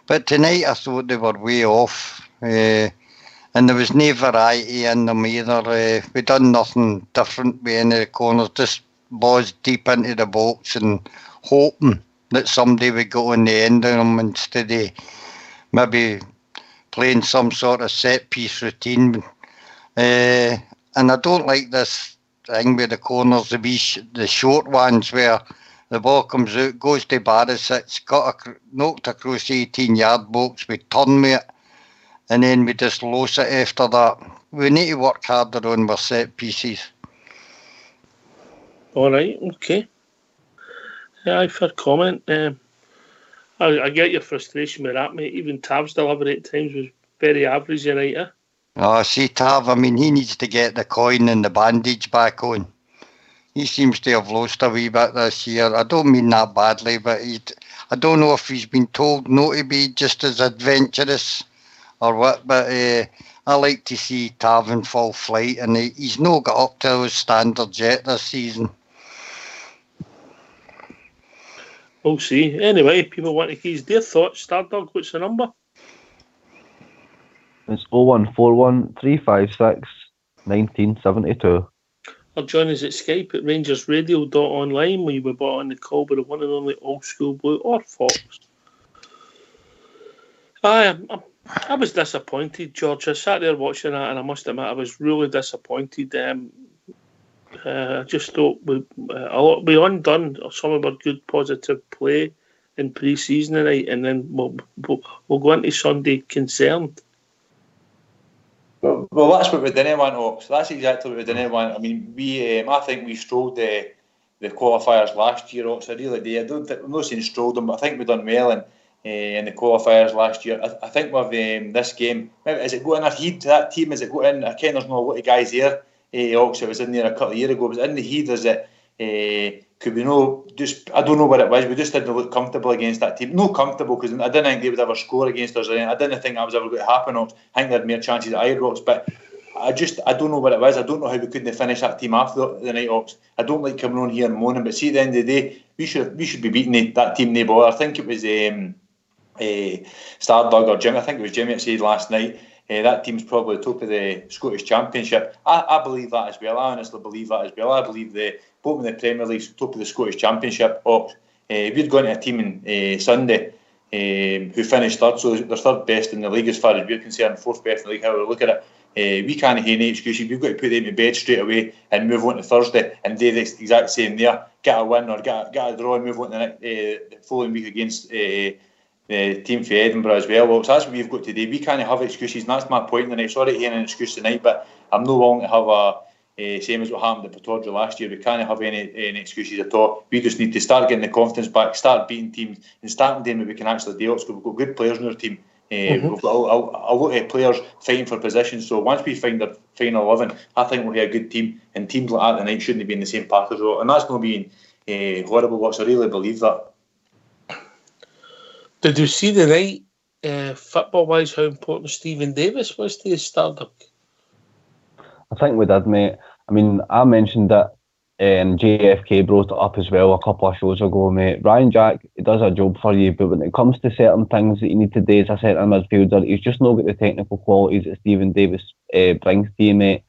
But tonight I thought they were way off. And there was no variety in them either. We done nothing different with any of the corners, just balls deep into the box and hoping that somebody would go on the end of them instead of maybe playing some sort of set piece routine. And I don't like this thing with the corners, the short ones where the ball comes out, goes to Barisic, knocked across the 18-yard box, we turn with it, and then we just lose it after that. We need to work harder on our set pieces. All right, okay. Yeah, fair comment. I get your frustration with that, mate. Even Tav's delivery at times was very average tonight. Oh, see, Tav, I mean, he needs to get the coin and the bandage back on. He seems to have lost a wee bit this year. I don't mean that badly, but I don't know if he's been told not to be just as adventurous or what, but I like to see Tav in full flight, and he's not got up to those standards yet this season. We'll see. Anyway, people want to hear their thoughts. Stardog, what's the number? It's 0141 356 1972. Or join us at Skype at rangersradio.online, where you were brought on the call by the one and only Old School Blue or Fox. I was disappointed, George. I sat there watching that, and I must admit I was really disappointed. I just thought we undone some of our good positive play in pre-season tonight, and then we'll go into Sunday concerned. Well, that's what we didn't want, Ox. That's exactly what we didn't want. I mean, I think we strolled the qualifiers last year, Ox. I really do. I'm not saying strolled them, but I think we've done well in the qualifiers last year. I think with this game, maybe, is it going a heat to that team? Is it going? I can't. There's not a lot of guys there. Ox, it was in there a couple of years ago. Was it in the heat? Is it? Could we know? Just I don't know what it was. We just didn't look comfortable against that team. Not comfortable because I didn't think they would ever score against us. I didn't think that was ever going to happen. Ox. I think they had more chances at Ibrox, but I don't know what it was. I don't know how we couldn't finish that team after the night, Ox. I don't like coming on here and moaning, but see, at the end of the day, we should be beating that team. No bother. I think it was Stardog or Jimmy. I think it was Jimmy that said last night. That team's probably top of the Scottish Championship. I believe that as well. I honestly believe that as well. I believe both in the Premier League, top of the Scottish Championship. We'd gone to a team in Sunday who finished third, so they're third best in the league as far as we're concerned, fourth best in the league, however we look at it. We can't have any excuses. We've got to put them to bed straight away and move on to Thursday and do the exact same there. Get a win or get a draw and move on to the following week against the team for Edinburgh as well. So that's what we've got today. We can't have excuses, and that's my point tonight. Sorry to hear an excuse tonight, but I'm not willing to have same as what happened at Pittodrie last year. We can't have any excuses at all. We just need to start getting the confidence back, start beating teams, and start doing what we can actually do. We've got good players in our team. We've got a lot of players fighting for position. So once we find our final 11, I think we'll have a good team. And teams like that tonight shouldn't be in the same path as well. And that's not being horrible watch. I really believe that. Did you see the night, football-wise, how important Stephen Davis was to his stardom? I think we did, mate. I mean, I mentioned that JFK brought it up as well a couple of shows ago, mate. Ryan Jack, he does a job for you, but when it comes to certain things that you need to do as a centre midfielder, he's just not got the technical qualities that Stephen Davis brings to you, mate.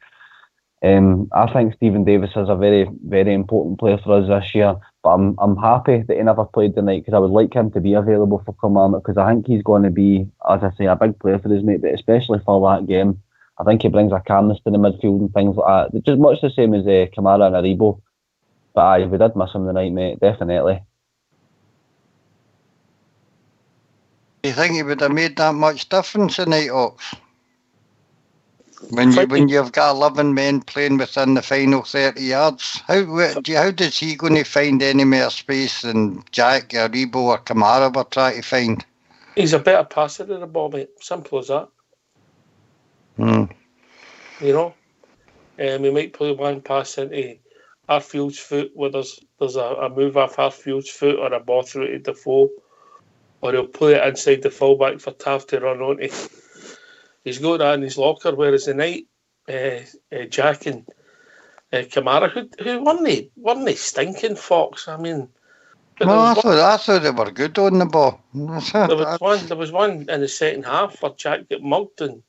I think Stephen Davis is a very, very important player for us this year, but I'm happy that he never played tonight because I would like him to be available for Kilmarnock because I think he's going to be, as I say, a big player for us, mate, but especially for that game. I think he brings a calmness to the midfield and things like that. Just much the same as Kamara and Aribo. But aye, we did miss him tonight, mate, definitely. Do you think he would have made that much difference tonight, Ox? When you've got 11 men playing within the final 30 yards, how does he going to find any more space than Jack, Aribo or Kamara were trying to find? He's a better passer than the ball, mate. Simple as that. You know? We might play one pass into Arfield's foot where there's a move off Arfield's foot or a ball through to Defoe, or he'll play it inside the fullback for Taft to run onto. He's got that in his locker, whereas tonight, Jack and Kamara, who won the stinking Fox. I mean, I thought they were good on the ball. There was one in the second half where Jack got mugged and.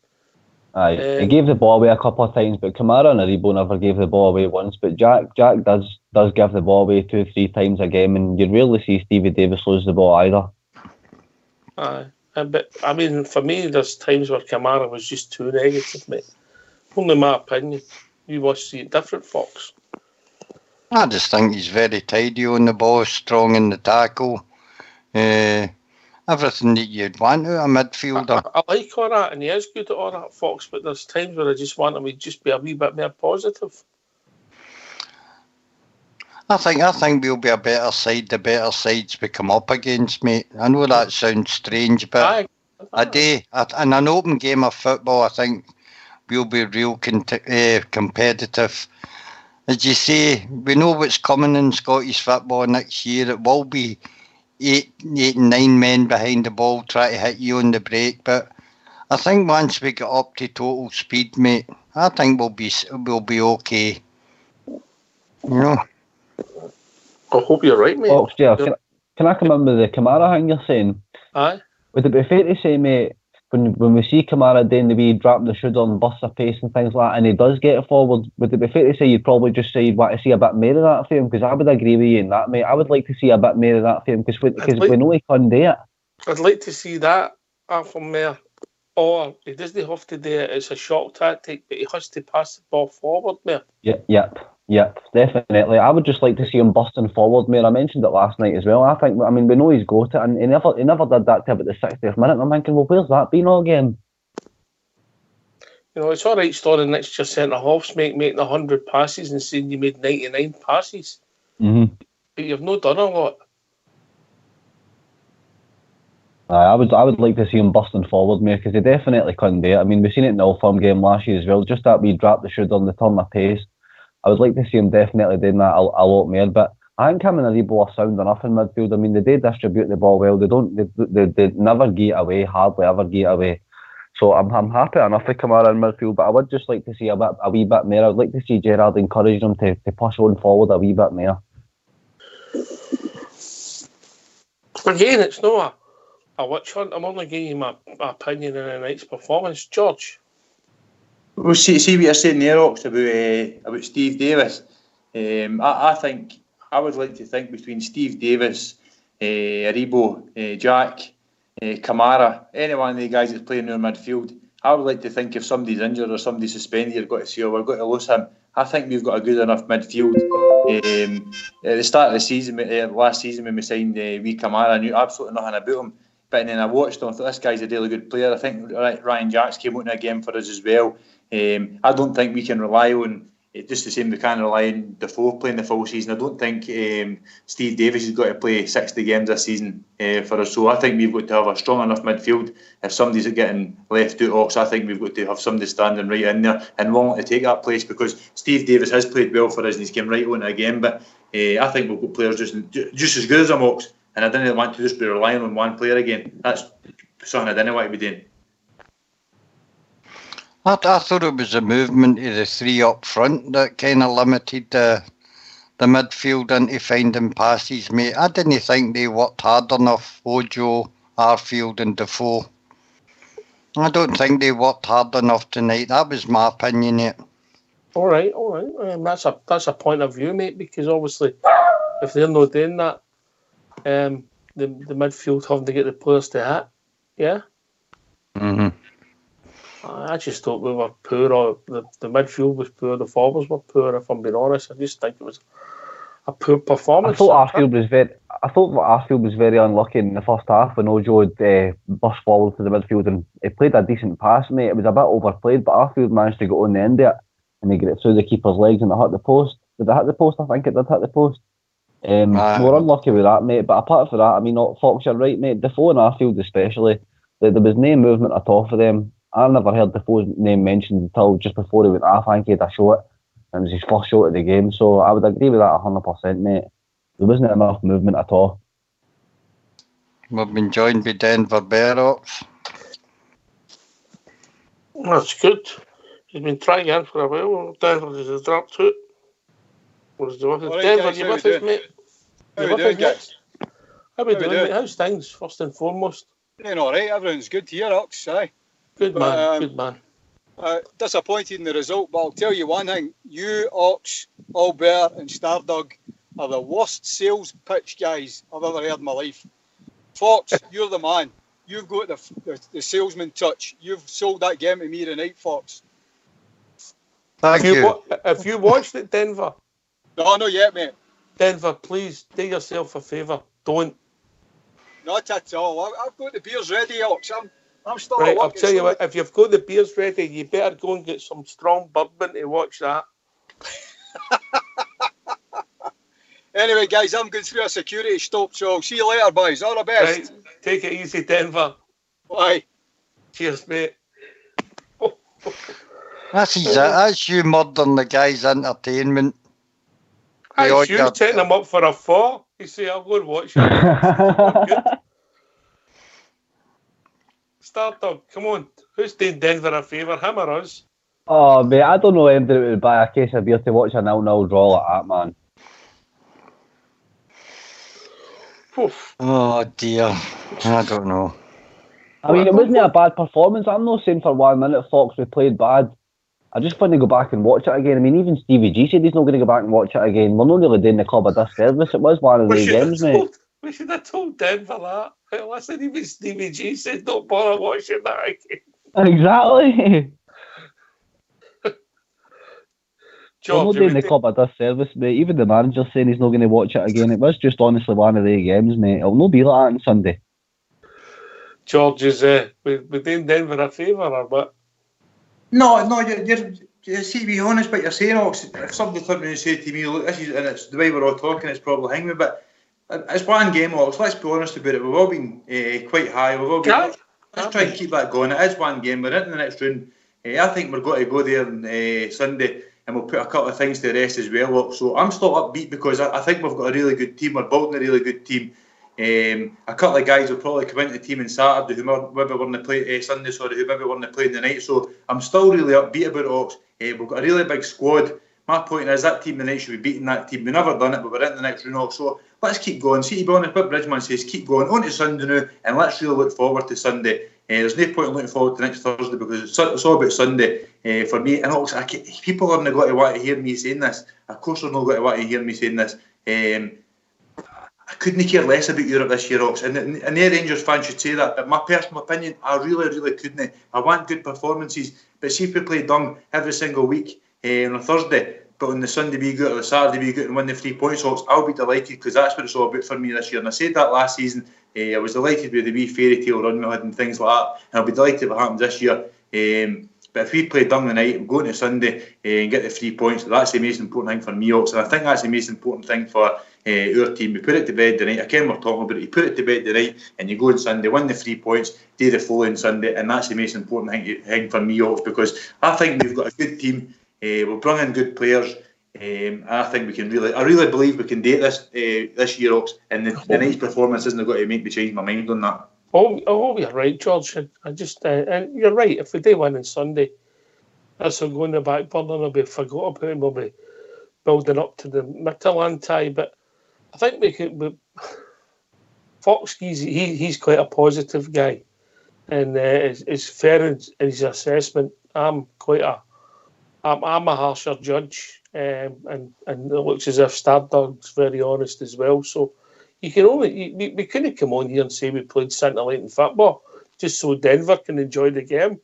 Aye, he gave the ball away a couple of times, but Kamara and Aribo never gave the ball away once. But Jack does give the ball away 2-3 times a game, and you rarely see Stevie Davis lose the ball either. Aye, but I mean, for me, there's times where Kamara was just too negative, mate. Only my opinion. You must see it different, Fox. I just think he's very tidy on the ball, strong in the tackle. Everything that you'd want out of a midfielder. I like all that, and he is good at all that, Fox, but there's times where I just want him to just be a wee bit more positive. I think we'll be a better side the better sides we come up against, mate. I know that sounds strange, but in an open game of football, I think we'll be real competitive. As you say, we know what's coming in Scottish football next year. It will be 8 and 9 men behind the ball trying to hit you on the break, but I think once we get up to total speed, mate, I think we'll be okay. You know. I hope you're right, mate. Fox, yeah, can I come in with the Kamara thing you're saying? Aye. Would it be fair to say, mate, when we see Kamara doing the wee drop the shoulder and bust of pace and things like that, and he does get it forward, would it be fair to say you'd probably just say you'd want to see a bit more of that for him? Because I would agree with you in that, mate. I would like to see a bit more of that for him because we know he can't do it. I'd like to see that from there. Or he doesn't have to do it. It's a shock tactic, but he has to pass the ball forward more. Yep, definitely. I would just like to see him busting forward more. I mentioned it last night as well. We know he's got it, and he never did that till about the 60th minute. And I'm thinking, well, where's that been all game? You know, it's all right starting next year centre halves, making 100 passes and saying you made 99 passes. Mm-hmm. But you've not done a lot. I would like to see him busting forward more because he definitely couldn't do it. I mean, we've seen it in the Old Firm game last year as well. Just that wee drop the shoulder and the turn of pace. I would like to see him definitely doing that a lot more. But I think him and Aribo are sound enough in midfield. I mean, they do distribute the ball well. They never get away, hardly ever get away. So I'm happy enough to Kamara in midfield, but I would just like to see a wee bit more. I would like to see Gerrard encouraging them to push on forward a wee bit more. Again, it's not a witch hunt. I'm only giving you my opinion on tonight's performance. George? Well, see what you're saying there, Ox, about Steve Davis. I think I would like to think between Steve Davis, Aribo, Jack, Kamara, any one of the guys that's playing in our midfield, I would like to think if somebody's injured or somebody's suspended, you've got to say, we've got to lose him. I think we've got a good enough midfield. At the start of the season, last season when we signed wee Kamara, I knew absolutely nothing about him. But then I watched him, I thought this guy's a really good player. I think Ryan Jacks came out in a game for us as well. I don't think we can rely on just the same, we can't rely on Defoe playing the full season. I don't think Steve Davis has got to play 60 games this season for us. So I think we've got to have a strong enough midfield. If somebody's getting left out, Ox, I think we've got to have somebody standing right in there and willing to take that place, because Steve Davis has played well for us and he's came right on it again. But I think we've got players just as good as them, Ox. And I didn't want to just be relying on one player again. That's something I didn't want to be doing. I thought it was the movement of the three up front that kind of limited the midfield into finding passes, mate. I didn't think they worked hard enough, Ojo, Arfield and Defoe. I don't think they worked hard enough tonight. That was my opinion, mate. All right. That's a point of view, mate, because obviously if they're not doing that, the midfield having to get the players to hit, yeah? Mm-hmm. I just thought we were poor. Or the midfield was poor. The forwards were poor. If I'm being honest, I just think it was a poor performance. I thought Arfield was very unlucky in the first half when Ojo had burst forward to the midfield and he played a decent pass, mate. It was a bit overplayed, but Arfield managed to get on the end of it and he got it through the keeper's legs and it hit the post. Did it hit the post? I think it did hit the post. We were unlucky with that, mate. But apart from that, I mean, Fox, you're right, mate. Defoe and Arfield especially, there was no movement at all for them. I never heard Defoe's name mentioned until just before he went off. I think he had a shot, and it was his first shot of the game. So I would agree with that 100%, mate. There wasn't enough movement at all. We've been joined by Denver Berrox. That's good. He's been trying in for a while. Denver just dropped to it. Denver, you with us, mate? How we doing, guys? How we doing, mate? How's things, first and foremost? Doing all right. Everyone's good here, Ox. Aye. Good man. Disappointed in the result, but I'll tell you one thing. You, Ox, Albert and Stardug are the worst sales pitch guys I've ever heard in my life. Fox, you're the man. You've got the salesman touch. You've sold that game to me tonight, Fox. Thank you. Have you watched it, Denver? No, not yet, mate. Denver, please do yourself a favour. Don't. Not at all. I've got the beers ready, Ox. I'm still right, at work. I'll tell you what, if you've got the beers ready, you better go and get some strong bourbon to watch that. Anyway, guys, I'm going through a security stop, so I'll see you later, boys. All the best. Right, take it easy, Denver. Bye. Cheers, mate. That's you murdering the guy's entertainment. It's you setting him up for a 4. You say, I'll go and watch it. Good. Stardog, come on. Who's doing Denver a favour, him or us? Oh, mate, I don't know anybody that would buy a case of beer to watch a 0-0 draw like that, man. Oof. Oh, dear. I don't know. I mean, it wasn't a bad performance. I'm not saying for 1 minute Fox we played bad. I just want to go back and watch it again. I mean, even Stevie G said he's not going to go back and watch it again. We're not really doing the club a disservice. It was one of the games, mate. We should have told Denver that. Hey, listen, even Stevie G said don't bother watching that again. Exactly. George, we're not doing the club a disservice, mate. Even the manager's saying he's not going to watch it again. It was just honestly one of the games, mate. It'll not be like that on Sunday. George, is we doing Denver a favour or what? No, you see, to be honest, what you're saying, Ox, if somebody turned around and said to me, look, this is, and it's the way we're all talking, it's probably hanging me, but it's one game, Ox, let's be honest about it. We've all been quite high. We've all been, let's try and keep that going. It is one game. We're into the next round. I think we're going to go there on Sunday and we'll put a couple of things to rest as well, Ox. So I'm still upbeat because I think we've got a really good team. We're building a really good team. A couple of guys will probably come into the team on Saturday, whoever we're going to play Sunday, whoever we're going to play in the night. So I'm still really upbeat about it, Ox. We've got a really big squad. My point is that team tonight should be beating that team. We've never done it, but we're in the next round, Ox. So let's keep going. See, to be honest, what Bridgman says, keep going on to Sunday now, and let's really look forward to Sunday. There's no point in looking forward to next Thursday because it's all about Sunday for me. And Ox, people aren't going to want to hear me saying this. Of course, they're not going to want to hear me saying this. I couldn't care less about Europe this year, Ox, and no Rangers fan should say that, but my personal opinion, I really couldn't. I want good performances, but see if we play dumb every single week on a Thursday, but on the Sunday we go, or the Saturday we go and win the 3 points, Ox, I'll be delighted because that's what it's all about for me this year. And I said that last season, I was delighted with the wee fairy tale run we had and things like that, and I'll be delighted if it happens this year. But if we play Dung the night, go into Sunday and get the 3 points, that's the most important thing for me, Ox. And I think that's the most important thing for our team. We put it to bed tonight. I can't we're talking about it. You put it to bed tonight and you go on Sunday, win the 3 points, do the following Sunday, and that's the most important thing for me, Ox, because I think we've got a good team. We'll bring in good players. I think we can I really believe we can date this year, Ox. And the night's performance isn't going to make me change my mind on that. Oh, you're right, George. I just, and you're right. If we do win on Sunday, that's going to the back burner. Will be forgot about, and we'll be building up to the Midtjylland tie. But I think we could. Fox, he's quite a positive guy, and is fair in his assessment. I'm a harsher judge, and it looks as if Stardug's very honest as well. So. You can only we couldn't come on here and say we played scintillating football just so Denver can enjoy the game.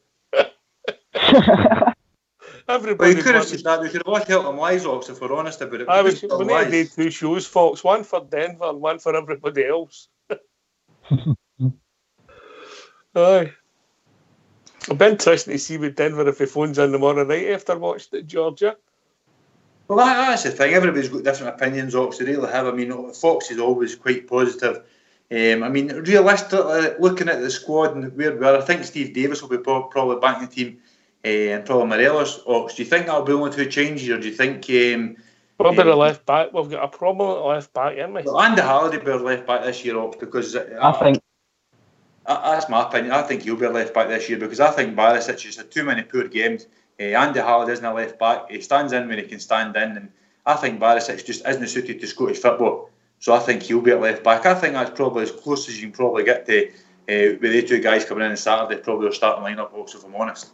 Everybody, you could have said that. We could have all held them lies, Ox, if we're honest about it. We need to do 2 shows, Fox. One for Denver and one for everybody else. Aye. It'll be interesting to see with Denver if he phones in tomorrow night after watching it, Georgia. Well, that's the thing. Everybody's got different opinions, Ox. They really have. I mean, Fox is always quite positive. I mean, realistically, looking at the squad and where we are, I think Steve Davis will be probably back in the team, and probably Morelos. Ox, do you think that'll be only 2 changes, or do you think? What about the left back? We've got a prominent left back, haven't we? Well, Andy Halliday will be our left back this year, Ox, because I think that's my opinion. I think he'll be a left back this year because I think Barisic has had too many poor games. Andy Halliday isn't a left back. He stands in when he can stand in, and I think Barisic just isn't suited to Scottish football. So I think he'll be at left back. I think that's probably as close as you can probably get to with the 2 guys coming in on Saturday. Probably our starting lineup, also, if I'm honest.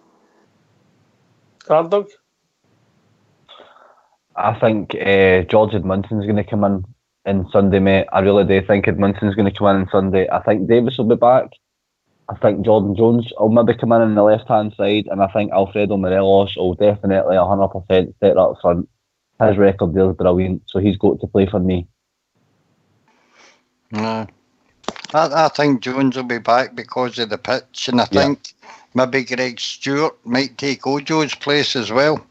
Cardog? I think George Edmundson's going to come in Sunday, mate. I really do think Edmundson's going to come in on Sunday. I think Davis will be back. I think Jordan Jones will maybe come in on the left-hand side, and I think Alfredo Morelos will definitely 100% set up front. His record there is brilliant, so he's got to play for me. No, I think Jones will be back because of the pitch, and I think maybe Greg Stewart might take Ojo's place as well.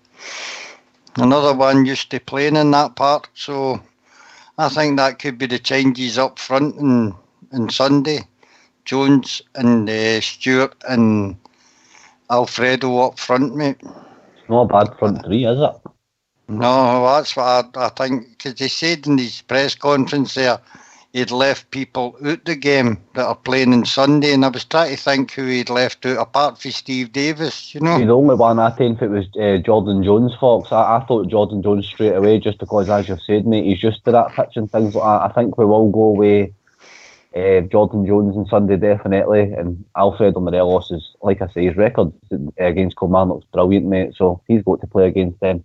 Another one used to playing in that part, so I think that could be the changes up front on Sunday. Jones and Stewart and Alfredo up front, mate. It's not a bad front 3, is it? No, that's what I think, because he said in his press conference there he'd left people out the game that are playing on Sunday, and I was trying to think who he'd left out apart from Steve Davis, you know. The only one I think it was Jordan Jones, Fox. I thought Jordan Jones straight away, just because, as you've said, mate, he's used to that pitch and things like that. I think we will go away Jordan Jones on Sunday, definitely, and Alfredo Morelos is, like I say, his record against Kilmarnock's brilliant, mate, so he's got to play against them.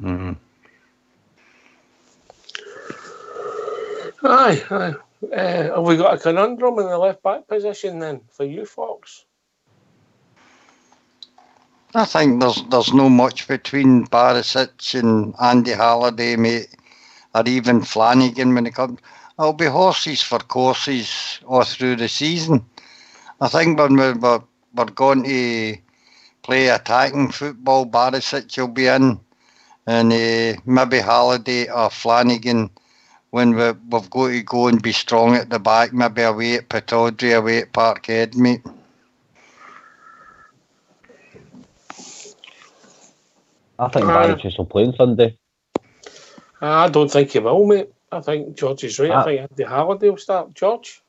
Mm-hmm. Aye. Have we got a conundrum in the left back position then for you, Fox? I think there's no much between Barisic and Andy Halliday, mate, or even Flanagan when it comes. It'll be horses for courses all through the season. I think when we're going to play attacking football, Barisic will be in, and maybe Halliday or Flanagan when we've got to go and be strong at the back, maybe away at Pittodrie, away at Parkhead, mate. I think Barisic will play on Sunday. I don't think he will, mate. I think George is right. I think Andy Halliday will start. George?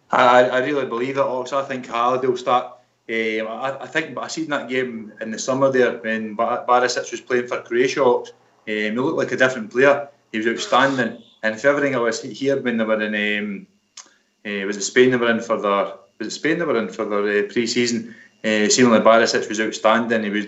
I really believe it, Ox. I think Halliday will start. I think, but I seen that game in the summer there when Barisic was playing for Croatia, Ox. He looked like a different player. He was outstanding. And if everything I was here when they were in, was it Spain they were in for their pre-season? Seemingly Barisic was outstanding. He was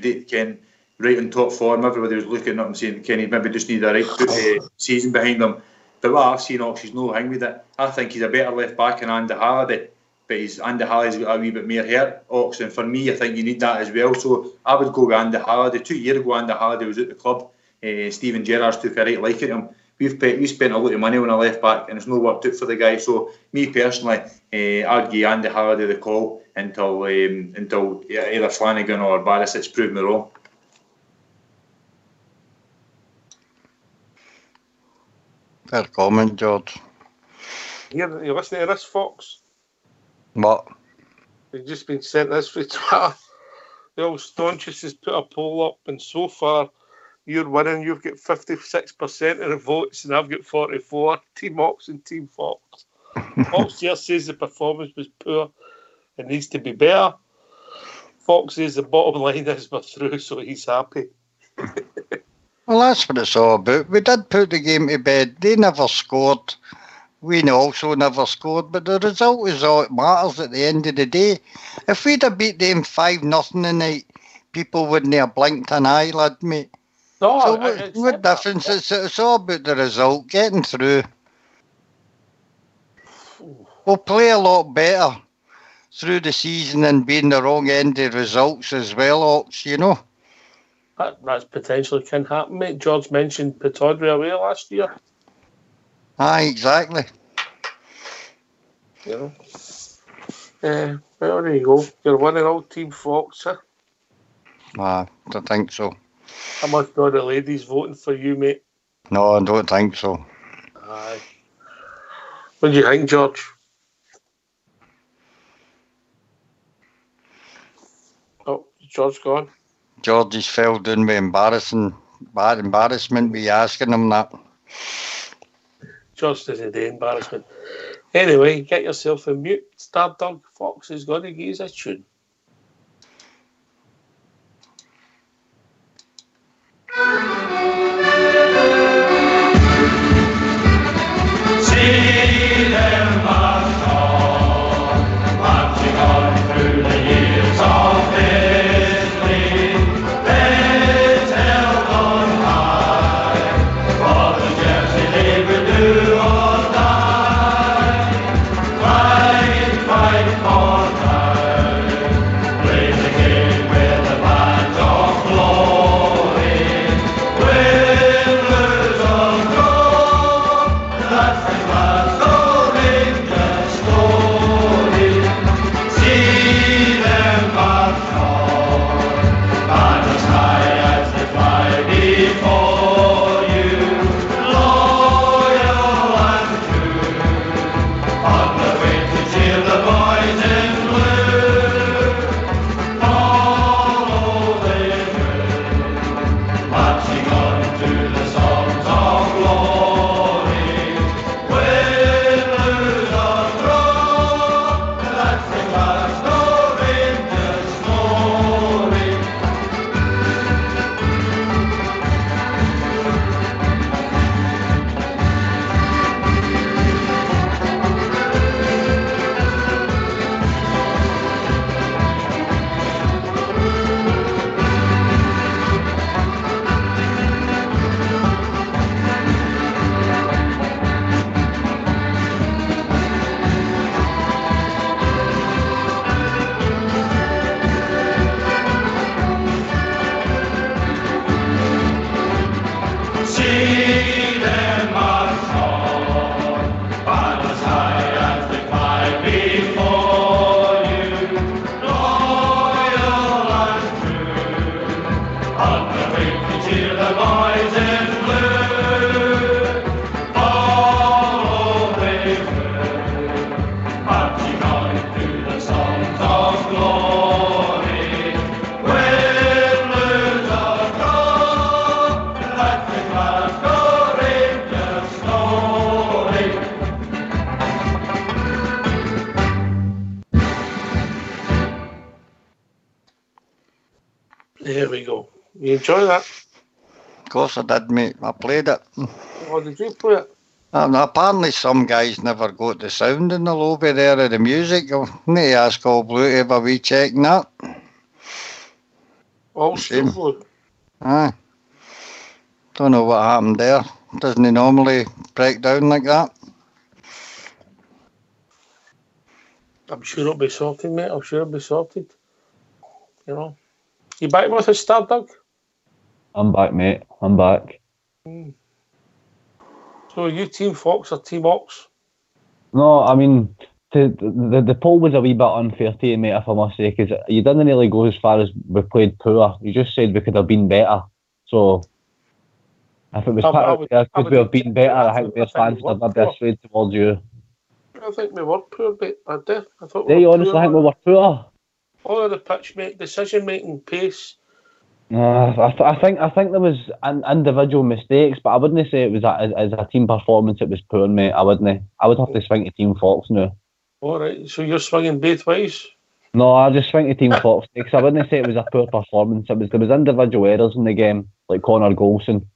right on top form. Everybody was looking at him saying, Kenny maybe just need a right season behind him. But what I've seen, Ox, he's no hang with it. I think he's a better left back than Andy Halliday. But Andy Halliday's got a wee bit more hurt, Ox, and for me I think you need that as well. So I would go with Andy Halliday. 2 years ago Andy Halliday was at the club. Stephen Gerrards took a right liking to him. we spent a lot of money on a left back, and it's not worked out for the guy. So me personally, I'd give Andy Halliday the call until either Flanagan or Barisic prove me wrong. Fair comment, George. You listening to this, Fox? What? They've just been sent this through Twitter. The old Staunches has put a poll up, and so far you're winning. You've got 56% of the votes, and I've got 44%. Team Ox and Team Fox. Fox here says the performance was poor and needs to be better. Fox says the bottom line is we're through, so he's happy. Well, that's what it's all about. We did put the game to bed. They never scored. We also never scored, but the result is all that matters at the end of the day. If we'd have beat them 5-0 tonight, people wouldn't have blinked an eyelid, mate. No, so what difference? It's all about the result, getting through. We'll play a lot better through the season and being the wrong end of results as well, Ox, you know. That's potentially can happen, mate. George mentioned Pittodrie away last year. Aye, exactly. You know. Well, there you go. You're winning all Team Fox, huh? I don't think so. I must know the ladies voting for you, mate. No, I don't think so. Aye. What do you think, George? Oh, is George gone? George has fell down with embarrassment with you asking him that. George doesn't do embarrassment. Anyway, get yourself a mute. Stardog Fox is going to give us a tune. See them march on, marching on through the years of history. They tell on high, for the jersey they will do or die. Fight for time, play the game with the band of glory. Win, lose or draw, that's the Glasgow Rangers story. See them march on, banners high as they fly before you. Loyal and true, on the way to cheer the boys in blue. Follow they will, marching on to the songs of glory. Win, lose or draw, that's the Glasgow Rangers story. See them march on, banners high as they fly before you. Loyal and true, on the way to cheer the boys in blue. Follow they will, marching on to the songs of glory. Win, lose or draw, that's the Glasgow Rangers story. There we go. You enjoy that? Of course I did, mate. I played it. Or did you play it? Apparently some guys never got the sound in the lobby there of the music. I'll need to ask All Blue to have a wee check on that. All Shame. Blue. Aye. Don't know what happened there. Doesn't he normally break down like that? I'm sure it'll be sorted, mate. I'm sure it'll be sorted. You know. You back with us, Stardog? I'm back, mate. I'm back. So are you Team Fox or Team Ox? No, I mean, the poll was a wee bit unfair to you, mate, if I must say, because you didn't really go as far as we played poor. You just said we could have been better. So if it was could we have been better, I think there's fans that are dissuaded towards you. I think we were poor, mate. I do. I thought Do you honestly think we were poor? All of the pitch decision making pace. I think there was individual mistakes, but I wouldn't say it was as a team performance. It was poor, mate. I wouldn't. I would have to swing to Team Fox now. All right, so you're swinging both ways. No, I just swing to Team Fox because I wouldn't say it was a poor performance. There was individual errors in the game, like Connor Golson.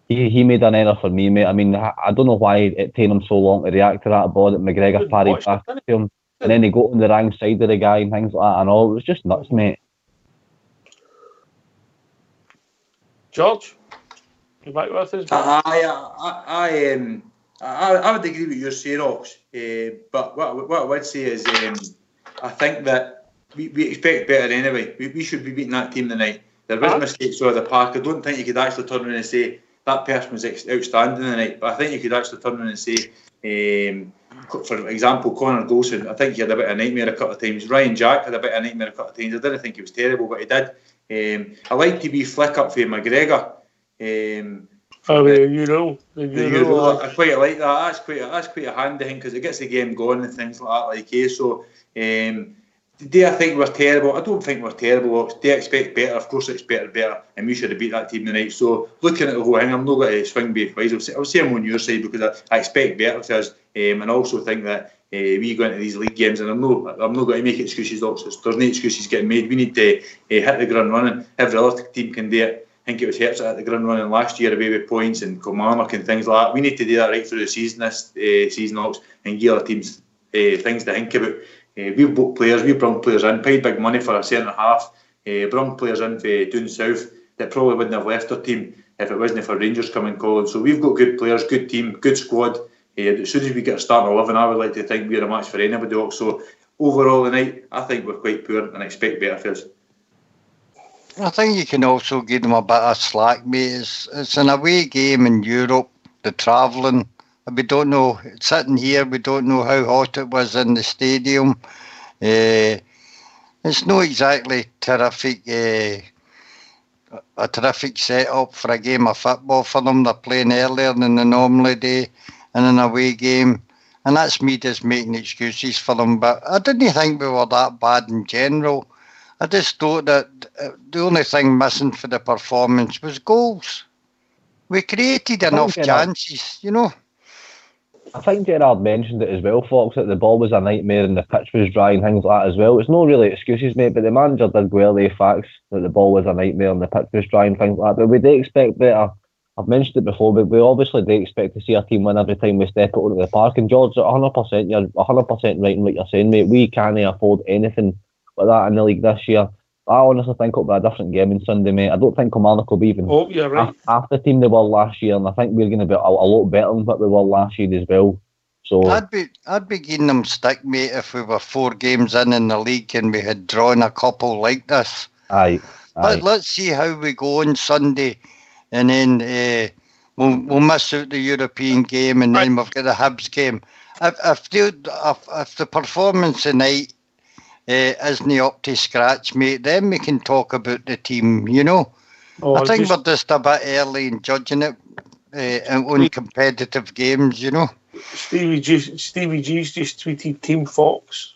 He made an error for me, mate. I mean, I don't know why it took him so long to react to that ball that McGregor parried back to him, and then he got on the wrong side of the guy and things like that and all. It was just nuts, mate. George, you back with us? I would agree with your saying, Ox. But what I would say is, I think that we expect better anyway. We should be beating that team tonight. There was mistakes over the park. I don't think you could actually turn around and say that person was outstanding tonight. But I think you could actually turn around and say, for example, Connor Golson, I think he had a bit of a nightmare a couple of times. Ryan Jack had a bit of a nightmare a couple of times. I didn't think he was terrible, but he did. I like to be flick up for McGregor. I quite like that. That's quite a handy thing because it gets the game going and things like that. So, do I think we're terrible? I don't think we're terrible. Do I expect better? Of course, I expect better, and we should have beat that team tonight. So, looking at the whole thing, I'm not going to swing both ways. I'll say I'm on your side because I expect better for us, and also think that we go into these league games, and I'm not going to make excuses. There's no excuses getting made. We need to hit the ground running. Every other team can do it. I think it was Hertz that hit the ground running last year away with points and Kilmarnock and things like that. We need to do that right through the season, this season, Ox, and give our teams things to think about. We've bought players, we've brought players in, paid big money for a centre half, brought players in for down south that probably wouldn't have left our team if it wasn't for Rangers coming calling. So we've got good players, good team, good squad. As soon as we get a starting 11, I would like to think we're a match for anybody else. So overall tonight, I think we're quite poor and I expect better for us. I think you can also give them a bit of slack, mate. It's an away game in Europe, the travelling. We don't know, sitting here, we don't know how hot it was in the stadium. It's not exactly terrific, a terrific setup for a game of football for them. They're playing earlier than they normally do in an away game. And that's me just making excuses for them. But I didn't think we were that bad in general. I just thought that the only thing missing for the performance was goals. We created enough chances, you know. I think Gerard mentioned it as well, Fox, that the ball was a nightmare and the pitch was dry and things like that as well. It's not really excuses, mate, but the manager did go early facts that the ball was a nightmare and the pitch was dry and things like that. But we do expect better. I've mentioned it before, but we obviously do expect to see our team win every time we step out onto the park. And George, 100%, you're 100% right in what you're saying, mate. We can't afford anything like that in the league this year. I honestly think it'll be a different game on Sunday, mate. I don't think Kilmarnock will be even half the team they were last year, and I think we're going to be a lot better than what we were last year as well. So I'd be giving them stick, mate, if we were 4 games in the league and we had drawn a couple like this. Aye. Let's see how we go on Sunday, and then we'll miss out the European game, and then we've got the Hibs game. If the performance tonight isn't up to scratch, mate, then we can talk about the team, you know. I think we're just a bit early in judging it on competitive games, you know. Stevie G's just tweeted Team Fox.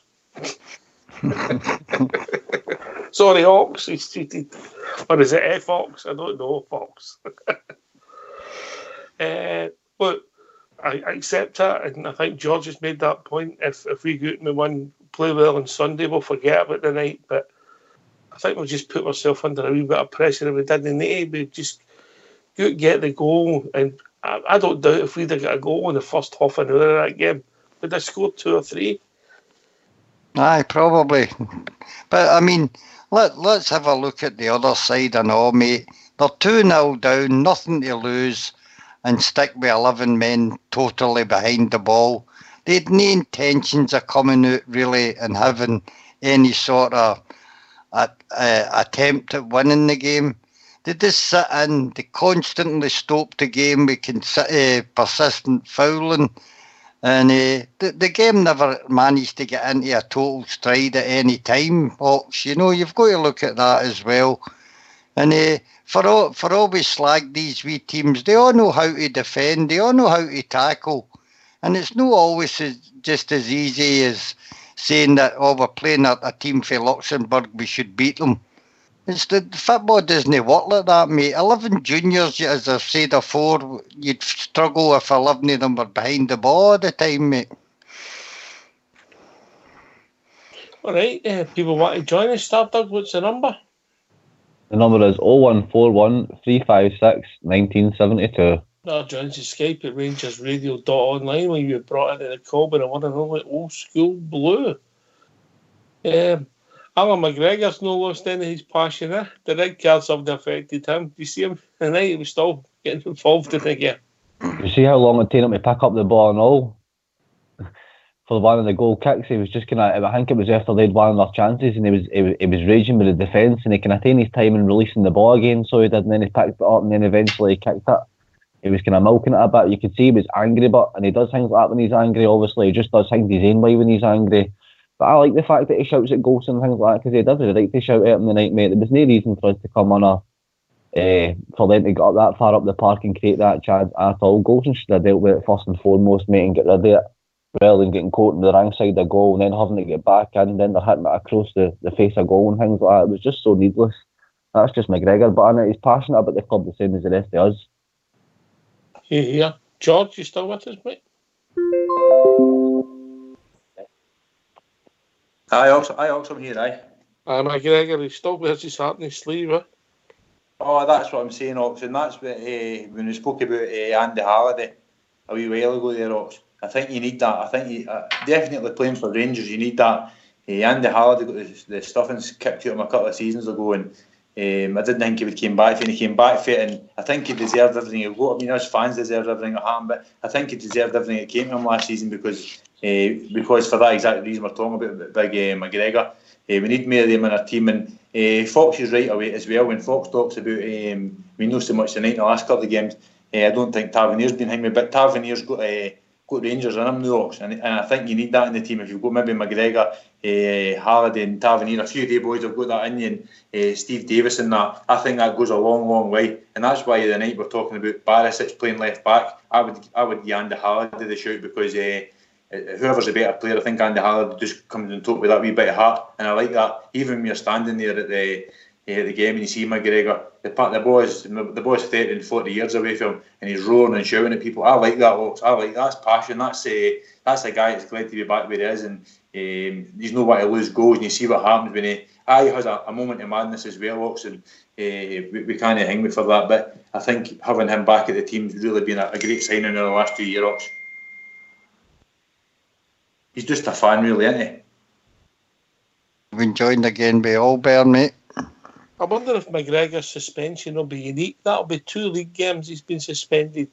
Sorry, Ox, he's tweeted. Or is it Fox? I don't know, Fox. Look, I accept that, and I think George has made that point. If we go out and win, play well on Sunday, we'll forget about the night. But I think we'll just put ourselves under a wee bit of pressure if we didn't. We just go get the goal, and I don't doubt if we'd have got a goal in the first half an hour of that game, we'd have scored 2 or 3. Aye, probably. But I mean, let's have a look at the other side and all, mate. They're 2-0 down, nothing to lose, and stick with 11 men totally behind the ball. They had no intentions of coming out really and having any sort of attempt at winning the game. they just sit in, they constantly stop the game with persistent fouling. And the game never managed to get into a total stride at any time, Hawks. You know, you've got to look at that as well. And for all we slag these wee teams, they all know how to defend, they all know how to tackle. And it's not always just as easy as saying that, oh, we're playing a team for Luxembourg, we should beat them. It's the football doesn't work like that, mate. 11 juniors, as I've said before, you'd struggle if 11 of them were behind the ball all the time, mate. All right, people want to join us, Stardog, what's the number? The number is 0141 356 1972. No, joins the Skype at rangersradio.online when you brought into the call by the one and only Old School Blue. Alan McGregor's not lost any of his passion. The red cards haven't affected him. Do you see him tonight? He was still getting involved in the game. You see how long it took him to pick up the ball and all? For one of the goal kicks, he was just kind of, I think it was after they'd won their chances, and he was raging with the defence, and he kind of taken his time in releasing the ball again, so he did, and then he picked it up, and then eventually he kicked it. He was kind of milking it a bit. You could see he was angry, and he does things like that when he's angry, obviously. He just does things his own way when he's angry. But I like the fact that he shouts at Golson and things like that, because he does have the right to shout at him the night, mate. There was no reason for us to come on for them to get up that far up the park and create that chance at all. Golson should have dealt with it first and foremost, mate, and get rid of it, rather than getting caught in the wrong side of goal and then having to get back in, and then they're hitting it across the face of goal and things like that. It was just so needless. That's just McGregor, but he's passionate about the club the same as the rest of us. Yeah. George, you still with us, mate? I also here, aye. McGregor, he's still with his heart in his sleeve, eh? Oh, that's what I'm saying, Ox, and that's what, when we spoke about Andy Halliday a wee while ago there, Ox. I think you need that. I think you definitely playing for Rangers, you need that. Andy Halliday got the stuffings kicked out of him a couple of seasons ago, and I didn't think he would came back for it, and he came back for it, and I think he deserved everything he got. I mean, us fans deserved everything that happened, but I think he deserved everything that came to him last season because for that exact reason we're talking about big McGregor. We need more of them in our team, and Fox is right away as well. When Fox talks about we know so much tonight in the last couple of games, I don't think Tavernier's been behind me, but Tavernier's got Rangers in him now, and I think you need that in the team. If you've got maybe McGregor, Halliday and Tavernier, a few of the boys have got that in you, and Steve Davis and that, I think that goes a long, long way, and that's why the night we're talking about Barisic playing left back, I would give Andy Halliday the shout, because whoever's a better player, I think Andy Halliday just comes on top with that wee bit of heart, and I like that. Even when you're standing there at the game and you see McGregor, the boy's 30 and 40 years away from him, and he's roaring and shouting at people. I like that. I like that's passion. That's a guy that's glad to be back where he is, and he's no way to lose goals. And you see what happens when he has a moment of madness as well, Ox, and we can't hang with for that. But I think having him back at the team's really been a great signing in the last 2 years, Ox. He's just a fan, really, isn't he? Been joined again by Allburn, mate. I wonder if McGregor's suspension will be unique. That'll be 2 league games he's been suspended,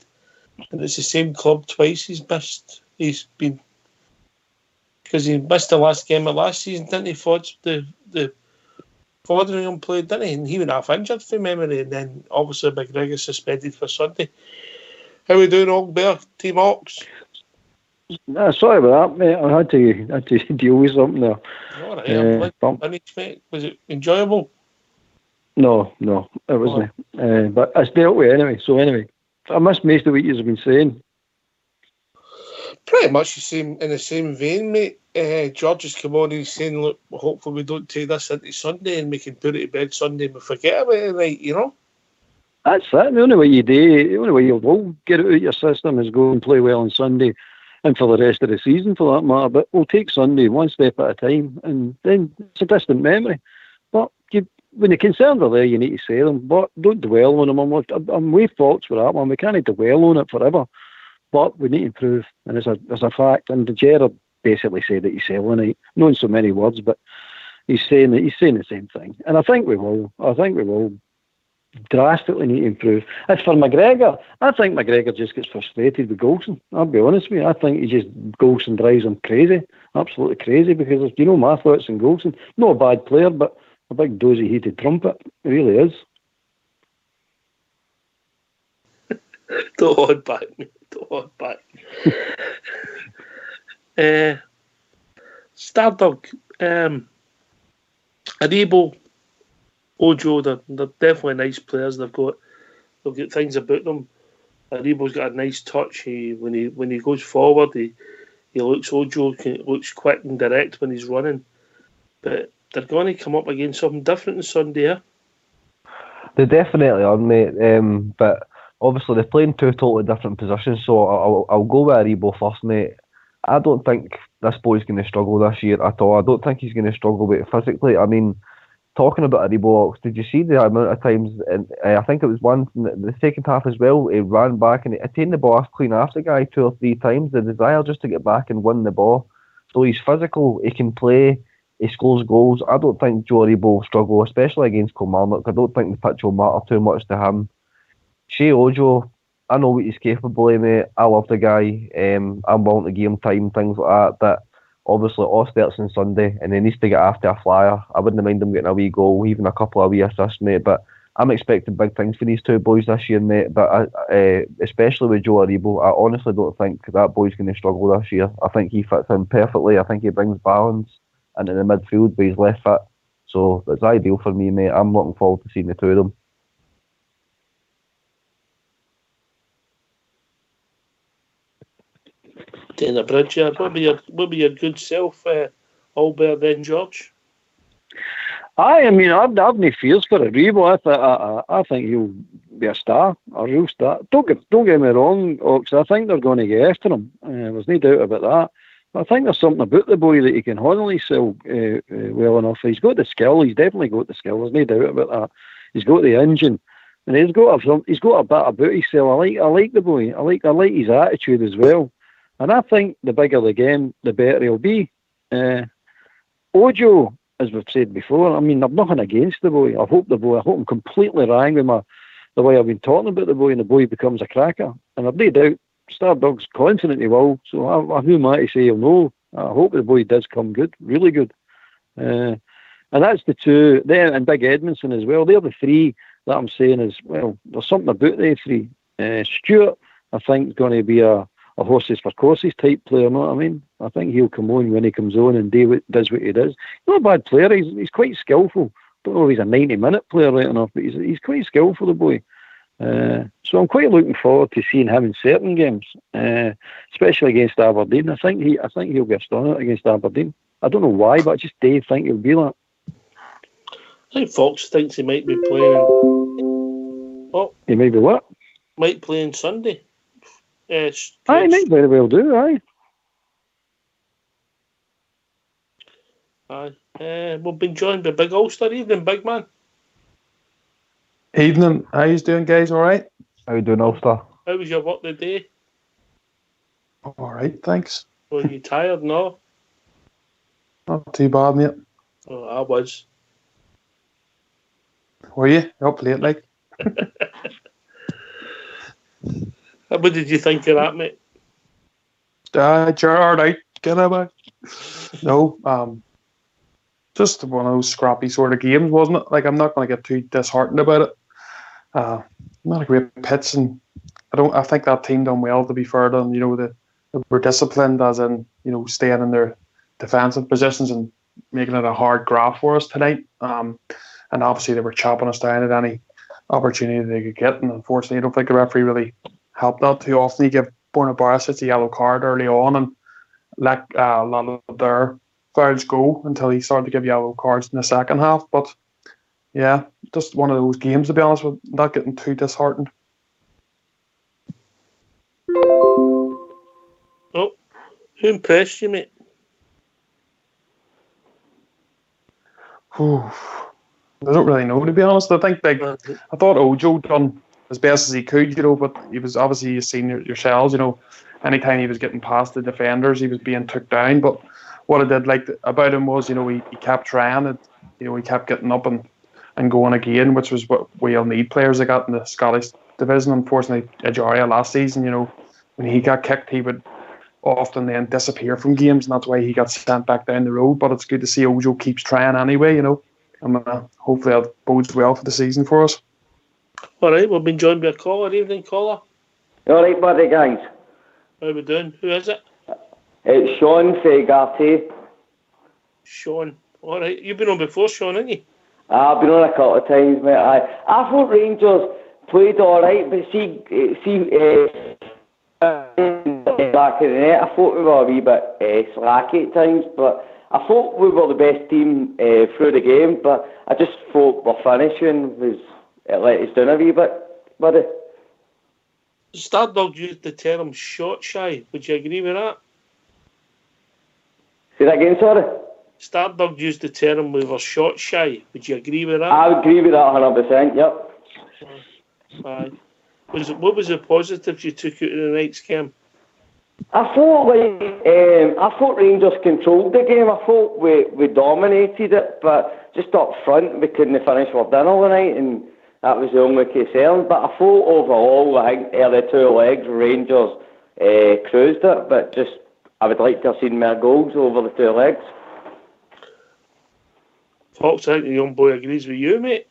and it's the same club twice he's missed. He's been, because he missed the last game of last season, didn't he? The Foderingham played, didn't he? And he went half injured from memory, and then obviously McGregor suspended for Sunday. How are we doing, Allbear, Team Ox? Sorry about that, mate. I had to deal with something there. All right, mate. Was it enjoyable? No, it wasn't. But it's dealt with anyway. So anyway, I missed most of what you've been saying. Pretty much in the same vein, mate. George has come on and he's saying, look, hopefully we don't take this into Sunday and we can put it to bed Sunday and we forget about it, right, you know? That's it. The only way you will get it out of your system is go and play well on Sunday and for the rest of the season for that matter. But we'll take Sunday one step at a time, and then it's a distant memory. But when the concerns are there, you need to say them, but don't dwell on them. I'm with Fox for that one. We can't dwell on it forever, but we need to improve, and it's a fact. And Gerrard basically said that he's selling it, not in so many words, but he's saying the same thing. And I think we will drastically need to improve. As for McGregor, I think McGregor just gets frustrated with Golson. I'll be honest with you. I think Golson drives him crazy, absolutely crazy, because you know my thoughts on Golson. Not a bad player, but a big dozy heated trumpet. It really is. Don't hold back, mate. Don't hold back. Stardog, Aribo, Ojo, they're definitely nice players. They've got things about them. Aribo's got a nice touch. When he goes forward, he looks Ojo looks quick and direct when he's running. But they're going to come up against something different on Sunday. Eh? They definitely are, mate. But obviously they're playing two totally different positions. So I'll go with Aribo first, mate. I don't think this boy's going to struggle this year at all. I don't think he's going to struggle with it physically. I mean, talking about Aribo, did you see the amount of times? And I think it was once in the second half as well. He ran back and he attained the ball clean after the guy 2 or 3 times. The desire just to get back and win the ball. So he's physical. He can play. He scores goals. I don't think Joe Aribo will struggle, especially against Kilmarnock. I don't think the pitch will matter too much to him. Shea Ojo, I know what he's capable of, mate. I love the guy. I'm willing to give him time, things like that. But obviously, all starts on Sunday, and he needs to get after a flyer. I wouldn't mind him getting a wee goal, even a couple of wee assists, mate. But I'm expecting big things for these two boys this year, mate. But especially with Joe Aribo, I honestly don't think that boy's going to struggle this year. I think he fits in perfectly. I think he brings balance into the midfield with his left foot. So it's ideal for me, mate. I'm looking forward to seeing the two of them. Dana Bridger, what be your good self, Albert then, George? I mean, I've no fears for Aribo. I think he'll be a star, a real star. Don't get me wrong, Ox. I think they're going to get after him. There's no doubt about that. But I think there's something about the boy that he can handle himself well enough. He's got the skill. He's definitely got the skill. There's no doubt about that. He's got the engine, and he's got a bit about himself. I like the boy. I like his attitude as well. And I think the bigger the game, the better he'll be. Ojo, as we've said before, I mean, I've nothing against the boy. I hope I'm completely wrong with the way I've been talking about the boy, and the boy becomes a cracker. And I've no doubt Stardog's confident he will. So who am I to say he'll know? I hope the boy does come good, really good. And that's the two there, and Big Edmondson as well. They're the three that I'm saying is, well, there's something about the three. Stewart, I think, is going to be a horses for courses type player, you know what I mean? I think he'll come on when he comes on and does what he does. He's not a bad player, he's quite skillful. Don't know if he's a 90-minute player right enough, but he's quite skillful, the boy. So I'm quite looking forward to seeing him in certain games, especially against Aberdeen. I think he'll be a stunner against Aberdeen. I don't know why, but I just do think he'll be that. I think Fox thinks he might be playing. Oh, he might be what? Might play on Sunday. Yes, I might very well do. Aye. We've been joined by Big Ulster. Evening, big man. Evening. How you doing, guys? All right? How you doing, Ulster? How was your work today? All right, thanks. Were you tired? No? Not too bad, mate. Oh, I was. Were you? You're up late, like? What did you think of that, mate? You're all right. Get it back. No, just one of those scrappy sort of games, wasn't it? Like, I'm not going to get too disheartened about it. Not a great pitch, and I think that team done well, to be fair to them. You know, they were disciplined, as in, you know, staying in their defensive positions and making it a hard graft for us tonight. And obviously they were chopping us down at any opportunity they could get, and unfortunately I don't think the referee really helped that too often. He gave Borna Barisic a yellow card early on and let a lot of their fouls go until he started to give yellow cards in the second half. But yeah, just one of those games, to be honest, with not getting too disheartened. Oh, who impressed you, mate? I don't really know, to be honest. I think I thought Ojo done as best as he could, you know, but he was obviously, you've seen yourselves, you know, anytime he was getting past the defenders, he was being took down. But what I did like about him was, you know, he kept trying and, you know, he kept getting up and going again, which was what we'll need players like that in the Scottish division. Unfortunately, Ajaria last season, you know, when he got kicked, he would often then disappear from games, and that's why he got sent back down the road. But it's good to see Ojo keeps trying anyway, you know. And hopefully that bodes well for the season for us. All right, we've been joined by a caller. Evening, caller. All right, buddy, guys. How we doing? Who is it? It's Sean from Garty. Sean. All right. You've been on before, Sean, haven't you? I've been on a couple of times, mate. I thought Rangers played all right, but back in the net, I thought we were a wee bit slacky at times, but I thought we were the best team through the game, but I just thought our finishing it let us down a wee bit, buddy. Stardog used the term shot shy. Would you agree with that? Say that again, sorry? Stardog used the term we were shot shy. Would you agree with that? I would agree with that 100%, yep. Aye. What was the positives you took out of the night's game? I thought Rangers controlled the game. I thought we dominated it, but just up front we couldn't finish our dinner the night, and that was the only concern. But I thought overall, I think early two legs Rangers cruised it, but just I would like to have seen more goals over the two legs. Fox, I think the young boy agrees with you, mate.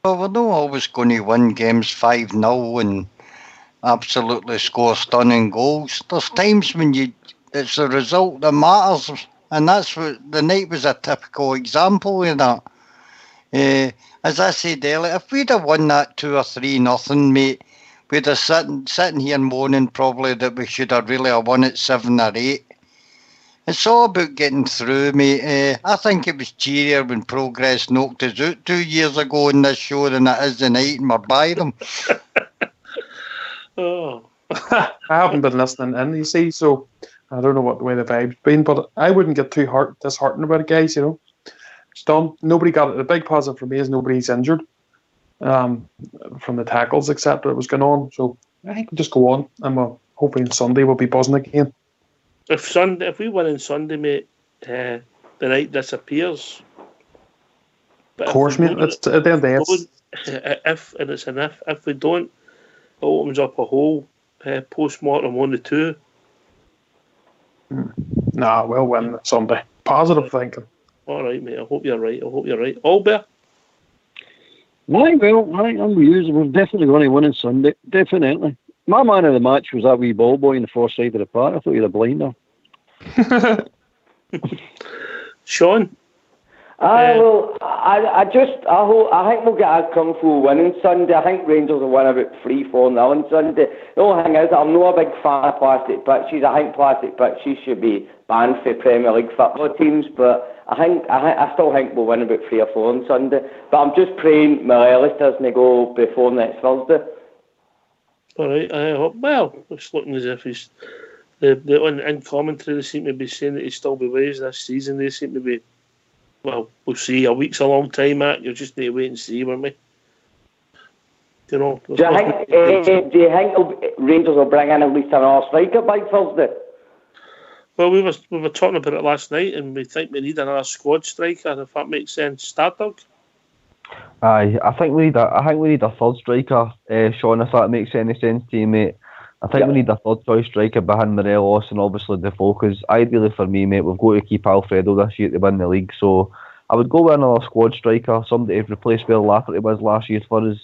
Well, we're not always going to win games 5-0 and absolutely score stunning goals. There's times when it's the result that matters, and that's what the night was a typical example of that. As I said earlier, if we'd have won that 2 or 3-0, mate, we'd have sitting here moaning probably that we should have really have won it 7 or 8. It's all about getting through, mate. I think it was cheerier when Progres knocked us out 2 years ago in this show than it is tonight, and we're by them. Oh. I haven't been listening in, you see, so I don't know what the way the vibe's been, but I wouldn't get too disheartened about it, guys, you know. It's done. Nobody got it. The big positive for me is nobody's injured from the tackles, etc. that was going on. So I think we'll just go on, and we're hoping Sunday will be buzzing again. If we win on Sunday, mate, the night disappears. But of course, mate. It's at the end of the day. If we don't, it opens up a whole post-mortem on the 2. Nah, we'll win Sunday. Positive thinking. All right, mate. I hope you're right. Albert? I'm with you. We're definitely going to win on Sunday. Definitely. My man of the match was that wee ball boy in the far side of the park. I thought he had a blinder. Sean? I think we'll get a comfortable win on Sunday. I think Rangers will win about 3-4-0 on Sunday. The only thing is, I'm not a big fan of plastic pitches. I think plastic pitches should be banned for Premier League football teams, but I still think we'll win about 3 or 4 on Sunday. But I'm just praying Morelos doesn't go before next Thursday. All right, I hope. Well, it's looking as if he's in commentary. They seem to be saying that he'll still be with us this season. They seem to be. Well, we'll see. A week's a long time, Matt. You'll just need to wait and see, won't we? You know. Do you think Rangers will bring in at least another striker by Thursday? Well, we were talking about it last night, and we think we need another squad striker. If that makes sense, Stardog. Aye, I think we need a third striker, Sean. If that makes any sense to you, mate. I think we need a third choice striker behind Morelos and obviously Defoe. Because ideally for me, mate, we've got to keep Alfredo this year to win the league. So I would go with another squad striker, somebody to replace where Lafferty was last year for us.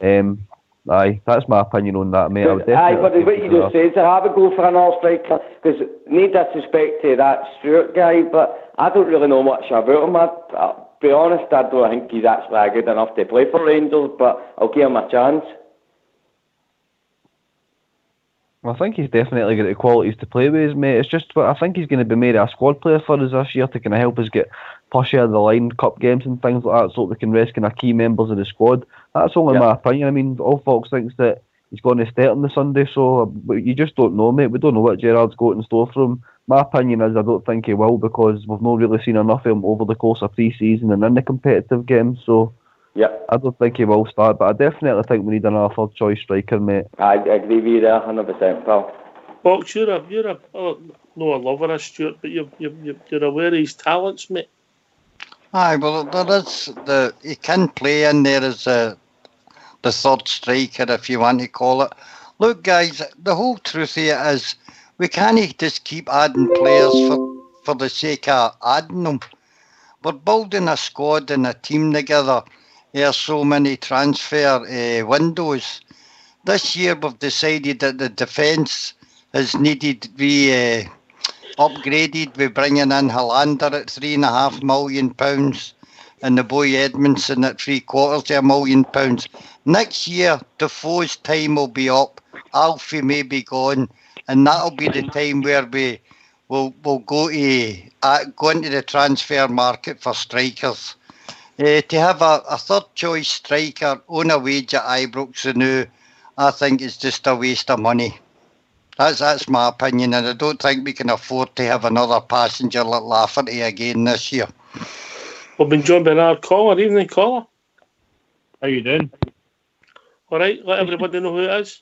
Aye, that's my opinion on that, mate. But what you just said, I would go for another striker, because no disrespect to that Stewart guy, but I don't really know much about him. I'll be honest, I don't think he's actually good enough to play for Rangers, but I'll give him a chance. I think he's definitely got the qualities to play with, mate. It's just, I think he's going to be made a squad player for us this year to kind of help us get push out of the line, cup games and things like that, so we can rest kind of key members of the squad. That's only my opinion. I mean, all folks thinks that he's going to start on the Sunday, so you just don't know, mate. We don't know what Gerrard's got in store for him. My opinion is I don't think he will, because we've not really seen enough of him over the course of pre-season and in the competitive games, so I don't think he will start, but I definitely think we need another third choice striker, mate. I agree with you there, 100%, pal. Fox, you're a no a lover of Stuart, but you're aware of his talents, mate. Aye, well, there is he can play in there as the third striker, if you want to call it. Look, guys, the whole truth here is we can't just keep adding players for the sake of adding them. We're building a squad and a team together. There's so many transfer windows. this year we've decided that the defence has needed to be upgraded. We're bringing in Hollander at £3.5 million and the boy Edmondson at £750,000. Next year, Defoe's time will be up. Alfie may be gone, and that'll be the time where we'll go into the transfer market for strikers. To have a third choice striker on a wage at Ibrox Renew, I think is just a waste of money. That's my opinion, and I don't think we can afford to have another passenger like Lafferty again this year. We've been joined by another caller. Evening, caller. How you doing? All right, let everybody know who it is.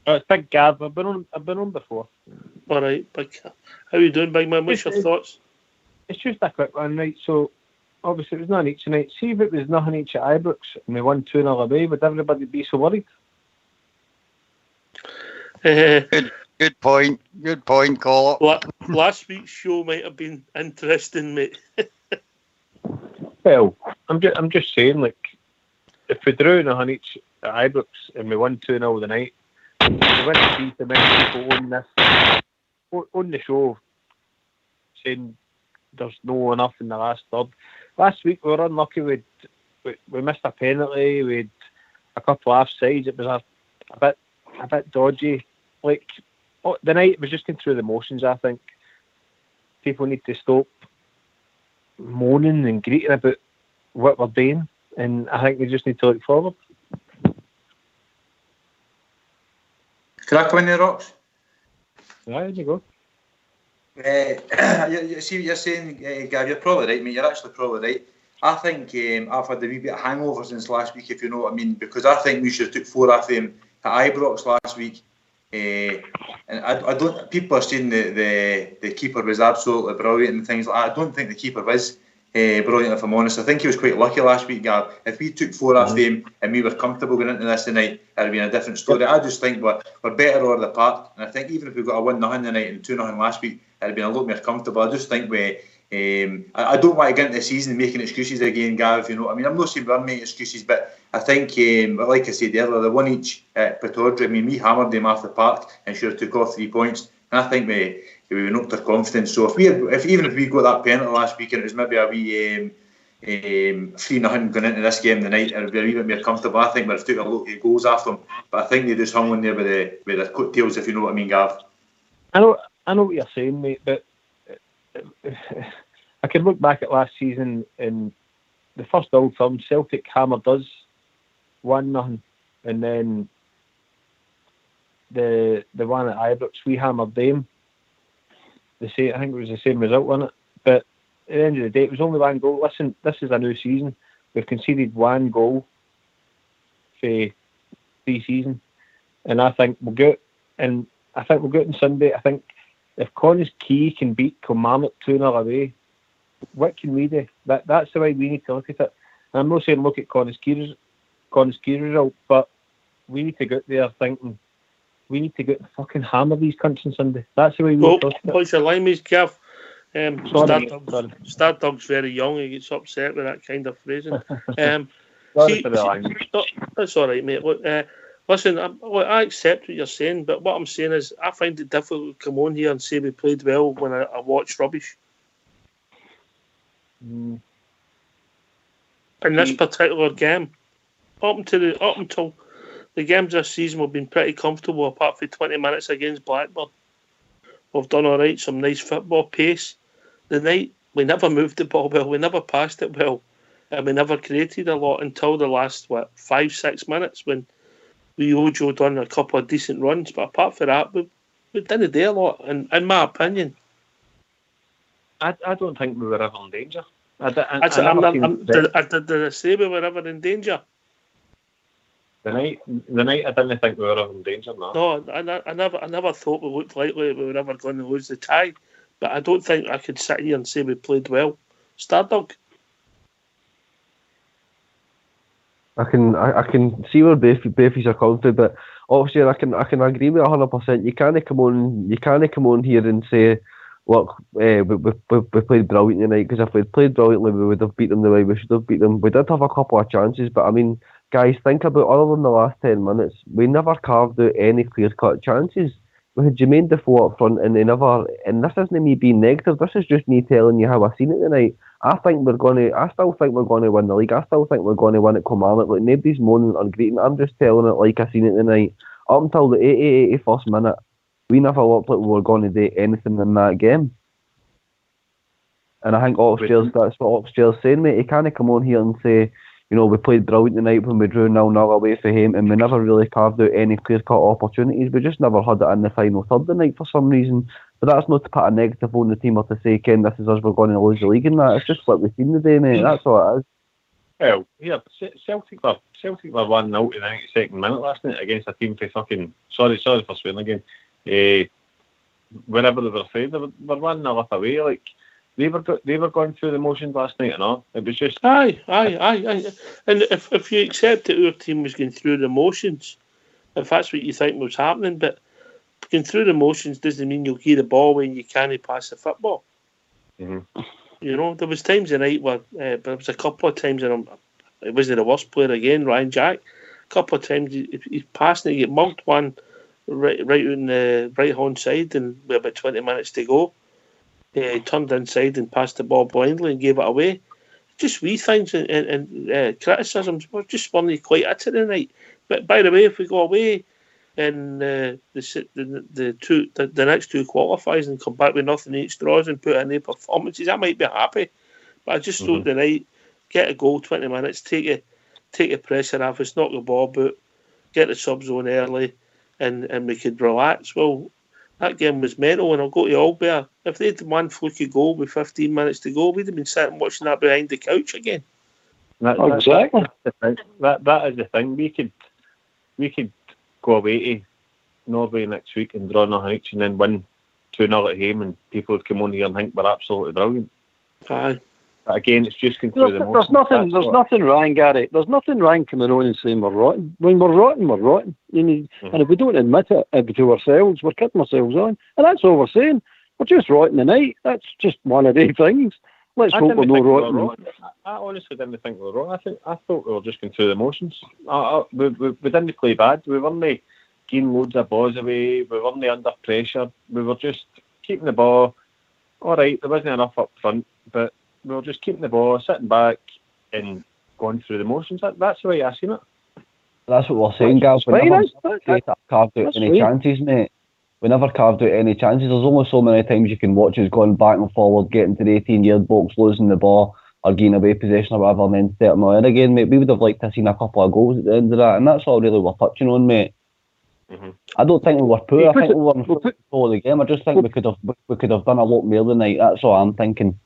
It's Big Gav. I've been on before. All right, Big Gav. How you doing, big man? What's your thoughts? It's just a quick one, right? So, obviously, it was nothing each tonight. See if it was nothing each at Ibrox and we won 2-0 away, would everybody be so worried? Good point. Good point, caller. Last week's show might have been interesting, mate. Well, I'm just saying, like, if we drew nothing each at Ibrox and we won 2-0 the night, we went to see the many people on the show saying there's no enough in the last third. Last week we were unlucky. We missed a penalty. We had a couple of offsides. It was a bit dodgy. Like the night, it was just going through the motions. I think people need to stop moaning and greeting about what we're doing, and I think we just need to look forward. Can I come in there, Rox? There you go. You see what you're saying, Gav, you're probably right, mate. You're actually probably right. I think I've had a wee bit of hangover since last week, if you know what I mean, because I think we should have took 4 off them at Ibrox last week. And I don't. People are saying the keeper was absolutely brilliant and things like that. I don't think the keeper was brilliant, if I'm honest. I think he was quite lucky last week, Gav. If we took 4 off them and we were comfortable going into this tonight, it would have been a different story. I just think we're better over the park, and I think even if we got a 1-0 tonight and 2-0 last week, it would have been a lot more comfortable. I just think I don't want to get into the season making excuses again, Gav. You know, I mean, I'm not saying we're making excuses, but I think, like I said earlier, the one each at Pittodrie, I mean, we hammered them off the park and should have took off 3 points. And I think we knocked our confidence. So even if we got that penalty last week and it was maybe a wee 3-0 going into this game tonight, it would be a wee bit more comfortable. I think we'd have took a lot of goals after them, but I think they just hung on there with their coattails, if you know what I mean, Gav. I know what you're saying, mate, but I can look back at last season in the first Old Firm, Celtic hammered us 1-0, and then the one at Ibrox, we hammered them. I think it was the same result, wasn't it? But at the end of the day, it was only 1 goal. Listen, this is a new season. We've conceded 1 goal for pre-season, and I think we'll go. And I think we'll go on Sunday. I think if Connah's Quay can beat Kilmarnock 2-0 away, what can we do? That's the way we need to look at it. And I'm not saying look at Connah's Quay result, but we need to go out there thinking we need to go and fucking hammer these cunts on Sunday. That's the way we need to look at it. What's your line, mate, Gav? Stardog's very young. He gets upset with that kind of phrasing. Sorry for the language. That's all right, mate. Look, listen, I accept what you're saying, but what I'm saying is I find it difficult to come on here and say we played well when I watch rubbish. In this particular game, up until the games this season, we've been pretty comfortable, apart from 20 minutes against Blackburn. We've done all right, some nice football pace. The night, we never moved the ball well, we never passed it well, and we never created a lot until the last, 5-6 minutes when we Ojo done a couple of decent runs. But apart from that, we didn't do a lot, in my opinion. I don't think we were ever in danger. Did I say we were ever in danger? The night I didn't think we were ever in danger, no. No, I never thought we looked likely we were ever going to lose the tie. But I don't think I could sit here and say we played well. Stardog? I can see where Befies are coming to, but obviously I can agree with 100%. You can't come on here and say, look, we played brilliant tonight, because if we'd played brilliantly, we would have beat them the way we should have beat them. We did have a couple of chances, but I mean, guys, think about other than the last 10 minutes, we never carved out any clear-cut chances. We had Jermaine Defoe up front, and this isn't me being negative, this is just me telling you how I seen it tonight. I still think we're going to win the league. I still think we're going to win it Kilmarnock. Like, nobody's moaning or greeting. I'm just telling it like I seen it tonight. Up until the 81st minute, we never looked like we were going to do anything in that game. And I think that's what Oxford's saying, mate. He can't come on here and say, you know, we played brilliant tonight when we drew 0-0 away for him, and we never really carved out any clear-cut opportunities. We just never had it in the final third tonight for some reason. But that's not to put a negative on the team or to say, Ken, this is us, we're going to lose the league and that. It's just what we've seen today, mate. That's all it is. Well, yeah, Celtic were 1-0 in the 92nd minute last night against a team for fucking... Sorry for swearing again. Whenever they were afraid, they were 1-0 up away. Like, they were going through the motions last night and all. It was just... Aye. And if you accept that our team was going through the motions, if that's what you think was happening, but going through the motions doesn't mean you'll get the ball when you can't pass the football. Mm-hmm. You know, there was times tonight where there was a couple of times, and it wasn't the worst player again, Ryan Jack. A couple of times he's passing it, he get mugged one right on the right hand side, and with about 20 minutes to go, he turned inside and passed the ball blindly and gave it away. Just wee things and criticisms. We just weren't quite at it tonight. But by the way, if we go away in the next two qualifiers and come back with nothing in each draws and put in their performances, I might be happy. But I just thought tonight, get a goal, 20 minutes, take the pressure off us, knock the ball out, get the subs on early, and we could relax. Well, that game was mental, and I'll go to Albert. If they'd one fluky goal with 15 minutes to go, we'd have been sitting watching that behind the couch again. Exactly. That is the thing. We could go away to Norway next week and draw nothing each and then win 2-0 at home, and people would come on here and think we're absolutely brilliant. Aye. But again, it's just through the motions. There's nothing wrong, Gary. There's nothing wrong coming on and saying we're rotten. When we're rotten, we're rotten. And if we don't admit it to ourselves, we're kidding ourselves on. And that's all we're saying. We're just rotten tonight. That's just one of the things. Let's hope we're not rotten. I honestly didn't think we were rotten. I thought we were just going through the motions. We didn't play bad. We weren't getting loads of balls away. We weren't under pressure. We were just keeping the ball. All right, there wasn't enough up front, but we were just keeping the ball, sitting back and going through the motions. That's the way I seen it. That's what we're saying, Gav. We never carved out any chances, mate. We never carved out any chances. There's only so many times you can watch us going back and forward, getting to the 18-yard box, losing the ball, or getting away possession or whatever, and then starting on in again, mate. We would have liked to have seen a couple of goals at the end of that, and that's all really we're touching on, mate. Mm-hmm. I don't think we were poor. I think we were in full of the game. I just think we could have done a lot more tonight. That's all I'm thinking.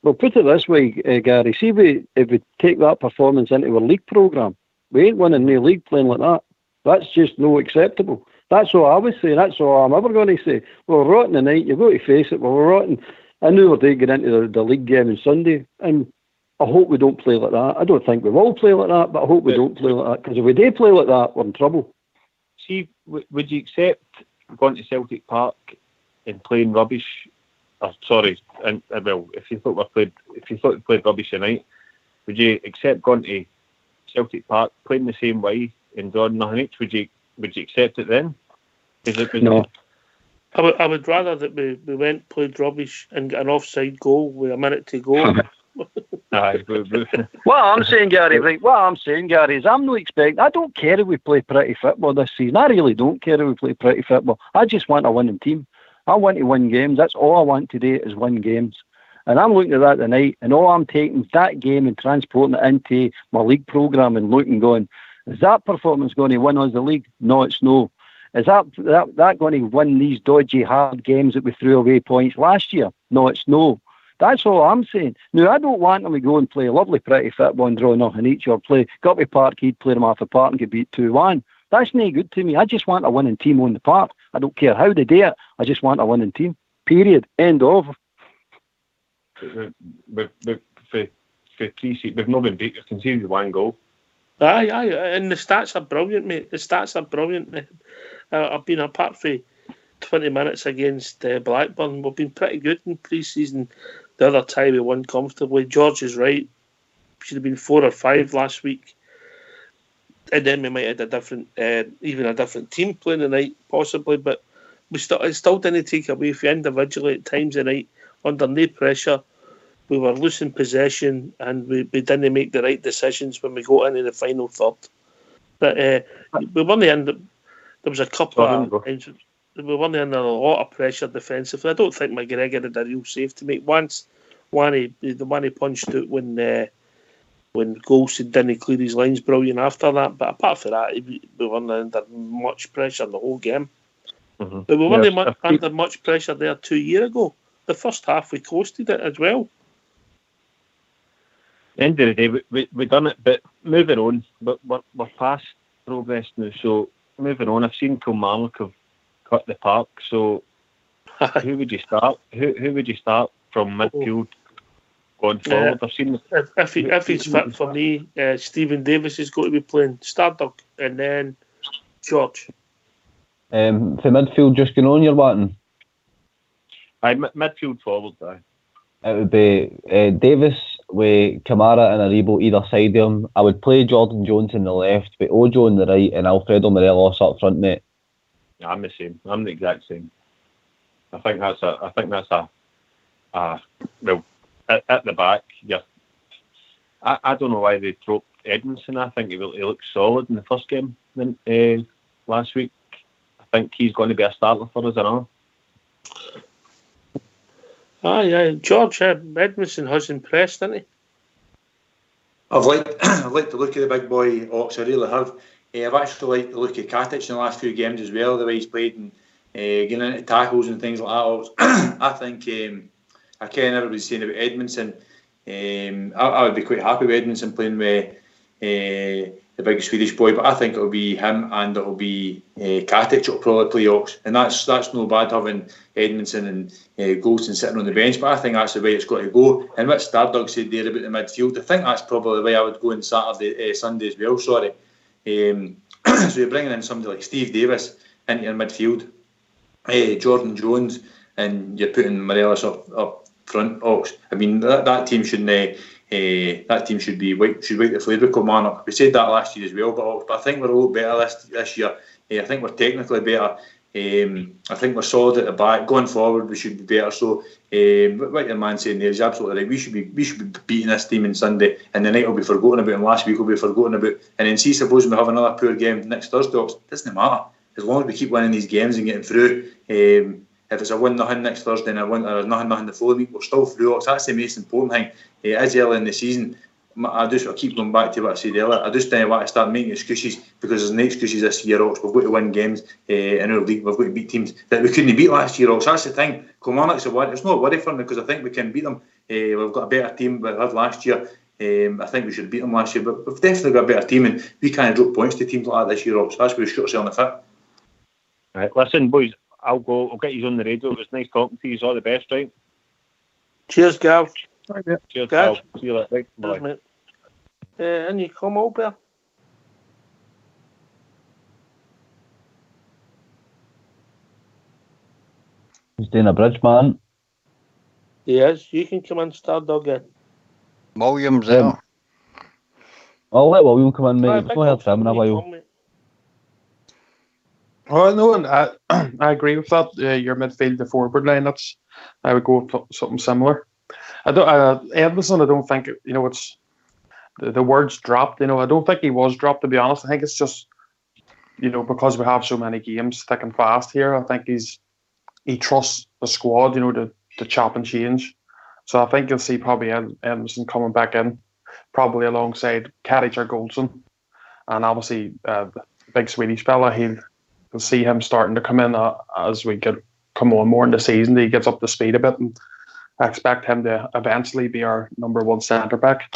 Well, put it this way, Gary. See, if we take that performance into our league programme, we ain't winning the league playing like that. That's just no acceptable. That's all I was saying. That's all I'm ever going to say. We're rotten tonight. You've got to face it. We're rotten. I knew we're going to get into the league game on Sunday, and I hope we don't play like that. I don't think we will play like that, but I hope we don't play like that, because if we do play like that, we're in trouble. See, would you accept going to Celtic Park and playing rubbish? If you thought we played rubbish tonight, would you accept going to Celtic Park playing the same way and drawing nothing each? Would you accept it then? No. I would rather that we went, played rubbish, and got an offside goal with a minute to go. What I'm saying, Gary, is I'm not expecting. I don't care if we play pretty football this season. I really don't care if we play pretty football. I just want a winning team. I want to win games. That's all I want today, is win games. And I'm looking at that tonight, and all I'm taking is that game and transporting it into my league programme and looking, going, is that performance going to win us the league? No, it's no. Is that going to win these dodgy, hard games that we threw away points last year? No, it's no. That's all I'm saying. Now, I don't want them to go and play lovely, pretty football and draw nothing each, or play Guppy Park, he'd play them off the park and get beat 2-1. That's no good to me. I just want a winning team on the park. I don't care how they do it. I just want a winning team. Period. End of. For pre-season, we've not been beat. We've conceded one goal. Aye, and the stats are brilliant, mate. The stats are brilliant. I've been apart for 20 minutes against Blackburn. We've been pretty good in pre-season. The other time we won comfortably. George is right. Should have been 4 or 5 last week. and then we might have had a different, even a different team playing tonight, possibly. But it still didn't take away from individually at times tonight, under no pressure. We were losing possession, and we didn't make the right decisions when we got into the final third. But we weren't in. There was a couple of times we weren't under a lot of pressure defensively. I don't think McGregor had a real save to make. Once, the one he punched out when Golson didn't clear his lines, brilliant after that. But apart from that, we weren't under much pressure the whole game. Mm-hmm. But we weren't under much pressure there 2 years ago. The first half we coasted it as well. End of the day, we done it, but moving on. But we're past Progres now, so moving on. I've seen Kilmarnock have cut the park. So who would you start? Who would you start from midfield going forward? I've seen if he's fit for me, Stephen Davis is going to be playing Stardog, and then George. For midfield, just going on, you're wanting? Midfield forward, It would be Davis with Kamara and Aribo either side of him. I would play Jordan Jones on the left, with Ojo on the right, and Alfredo Morelos up front, mate. Yeah, I'm the same. I'm the exact same. I think that's a well, at the back. Yeah, I don't know why they dropped Edmondson. I think he looked solid in the first game last week. I think he's going to be a starter for us now. George Edmondson has impressed, hasn't he? I've liked the look of the big boy Ox. I really have. I've actually liked the look of Katic in the last few games as well. The way he's played and getting into tackles and things like that. I think I can't everybody saying about Edmondson. I would be quite happy with Edmondson playing with the big Swedish boy, but I think it'll be him and it'll be Katic will probably play Ox, and that's no bad having Edmondson and Golson sitting on the bench, but I think that's the way it's got to go. And what Stardog said there about the midfield, I think that's probably the way I would go on Sunday as well. So you're bringing in somebody like Steve Davis into your midfield, Jordan Jones, and you're putting Morelos up front. Ox. I mean that team shouldn't. That team should wipe the flair with Kilmarnock. We said that last year as well, but I think we're a lot better this year. I think we're technically better. I think we're solid at the back. Going forward, we should be better. So, what your man saying there is absolutely right. We should be beating this team on Sunday, and the night will be forgotten about, and last week will be forgotten about. And then suppose we have another poor game next Thursday. It doesn't matter as long as we keep winning these games and getting through. If it's a 1-0 next Thursday and a 0-0 the following week, we're still through. That's the most important thing. It is early in the season. I keep going back to what I said earlier. I just don't want to start making excuses because there's no excuses this year, Ox. We've got to win games in our league. We've got to beat teams that we couldn't beat last year, Ox. That's the thing. Kilmarnock's it's not a worry for me because I think we can beat them. We've got a better team than we had last year. I think we should beat them last year, but we've definitely got a better team, and we can't drop points to teams like that this year, Ox. That's where we shoot ourselves in the foot. Right, listen, boys. I'll go. I'll get you on the radio. It was nice talking to you. All the best, right? Cheers, Gav. Cheers, Gav. See you later. Bye. Cheers, mate. And you come over. He's doing a bridge, man. Yes, you can come in, Stardog in. Williams there. I'll let William come in, mate. It's not heard from him in a while. Oh no, and I agree with that. Your midfield, the forward line. I would go with something similar. Edmondson, I don't think it's the words dropped. I don't think he was dropped. To be honest, I think it's just because we have so many games thick and fast here. I think he trusts the squad, to chop and change. So I think you'll see probably Edmondson coming back in, probably alongside Katic or Golson, and obviously the big Swedish fella. You'll see him starting to come in as we come on more in the season. He gets up to speed a bit, and I expect him to eventually be our number one centre back.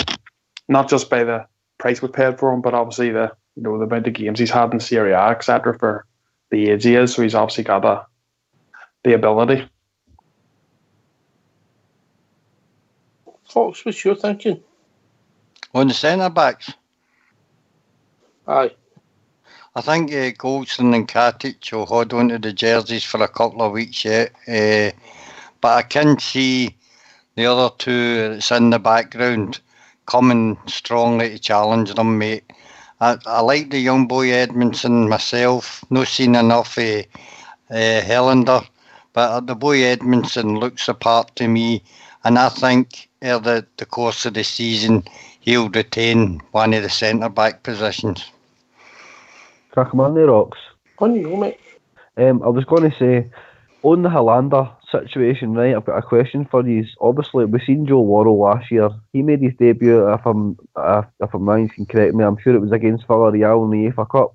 Not just by the price we paid for him, but obviously the amount of games he's had in Serie A, etc. For the age he is. So he's obviously got the ability. Fox, what's your thinking? On the centre backs? Aye. I think Golson and Katic will hold on to the jerseys for a couple of weeks yet. But I can see the other two that's in the background coming strongly to challenge them, mate. I like the young boy Edmondson myself. No seen enough of Helander, but the boy Edmondson looks the part to me, and I think over the course of the season he'll retain one of the centre back positions. Crack him on the rocks. On you go, mate. I was going to say, on the Helander situation, right, I've got a question for you. Obviously, we've seen Joe Worrell last year. He made his debut, if I'm wrong, you can correct me, I'm sure it was against Villarreal in the FA Cup.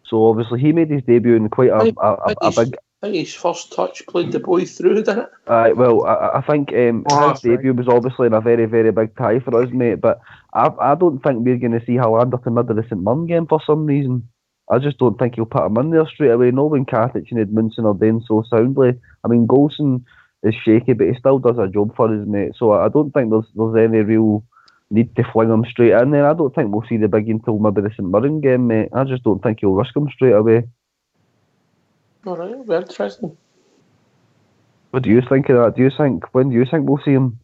So obviously he made his debut in quite a big... I think his first touch played the boy through, didn't it? Well, I think his debut was obviously in a very, very big tie for us, mate, but I don't think we're going to see Helander to middle of the St Mirren game for some reason. I just don't think he'll put him in there straight away. No, when Katic and Edmundson are doing so soundly. I mean, Golson is shaky, but he still does a job for us, mate. So I don't think there's any real need to fling him straight in there. I don't think we'll see the big until maybe the St Mirren game, mate. I just don't think he'll risk him straight away. All right, it'll be interesting. What do you think of that? When do you think we'll see him?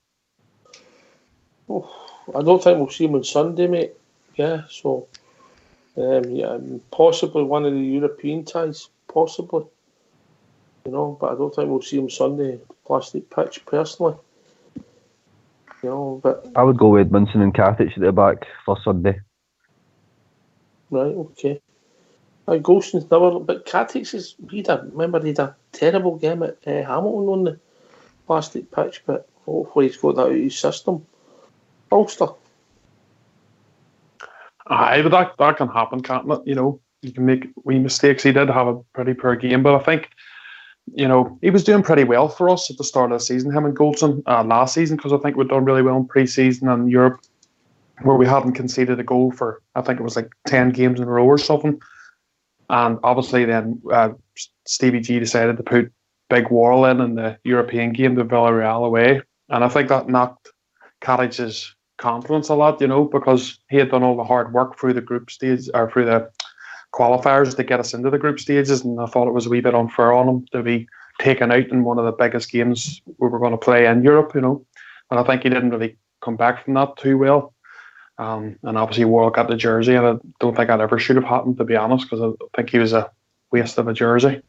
Oh, I don't think we'll see him on Sunday, mate. Yeah, so possibly one of the European ties, possibly. You know, but I don't think we'll see him Sunday. Plastic pitch, personally. You know, but I would go with Edmundson and Katic at the back for Sunday. Right, okay. Golson's never, but Katic he had a terrible game at Hamilton on the plastic pitch, but hopefully he's got that out of his system. Ulster. Aye, but that can happen, can't it? You know, you can make wee mistakes. He did have a pretty poor game, but I think, you know, he was doing pretty well for us at the start of the season, him and Golson, last season, because I think we'd done really well in pre-season and Europe, where we hadn't conceded a goal for, I think it was like 10 games in a row or something. And obviously then Stevie G decided to put Big Worrell in the European game, the Villarreal away. And I think that knocked Katic's confidence a lot, you know, because he had done all the hard work through the group stage, or through the qualifiers to get us into the group stages. And I thought it was a wee bit unfair on him to be taken out in one of the biggest games we were going to play in Europe, you know. And I think he didn't really come back from that too well. And obviously Worrell got the jersey, and I don't think that ever should have happened, to be honest, because I think he was a waste of a jersey.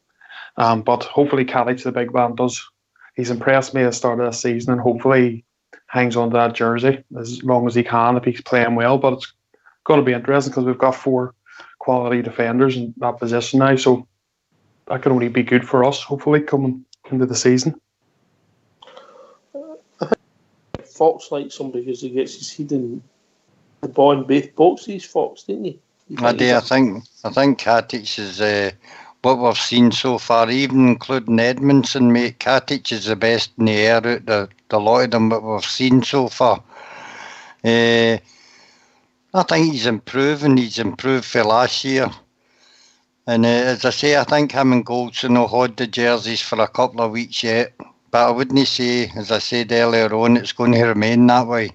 But hopefully Katic, the big man, he's impressed me at the start of the season, and hopefully hangs on to that jersey as long as he can if he's playing well. But it's going to be interesting because we've got 4 quality defenders in that position now, so that can only be good for us, hopefully, coming into the season. I think Fox likes him because he gets his head in the ball in both boxes, Fox, didn't he? I think Katic is what we've seen so far, even including Edmondson, mate. Katic is the best in the air out the lot of them that we've seen so far. I think he's improving. He's improved for last year. And as I say, I think him and Golson will hold the jerseys for a couple of weeks yet. But I wouldn't say, as I said earlier on, it's going to remain that way.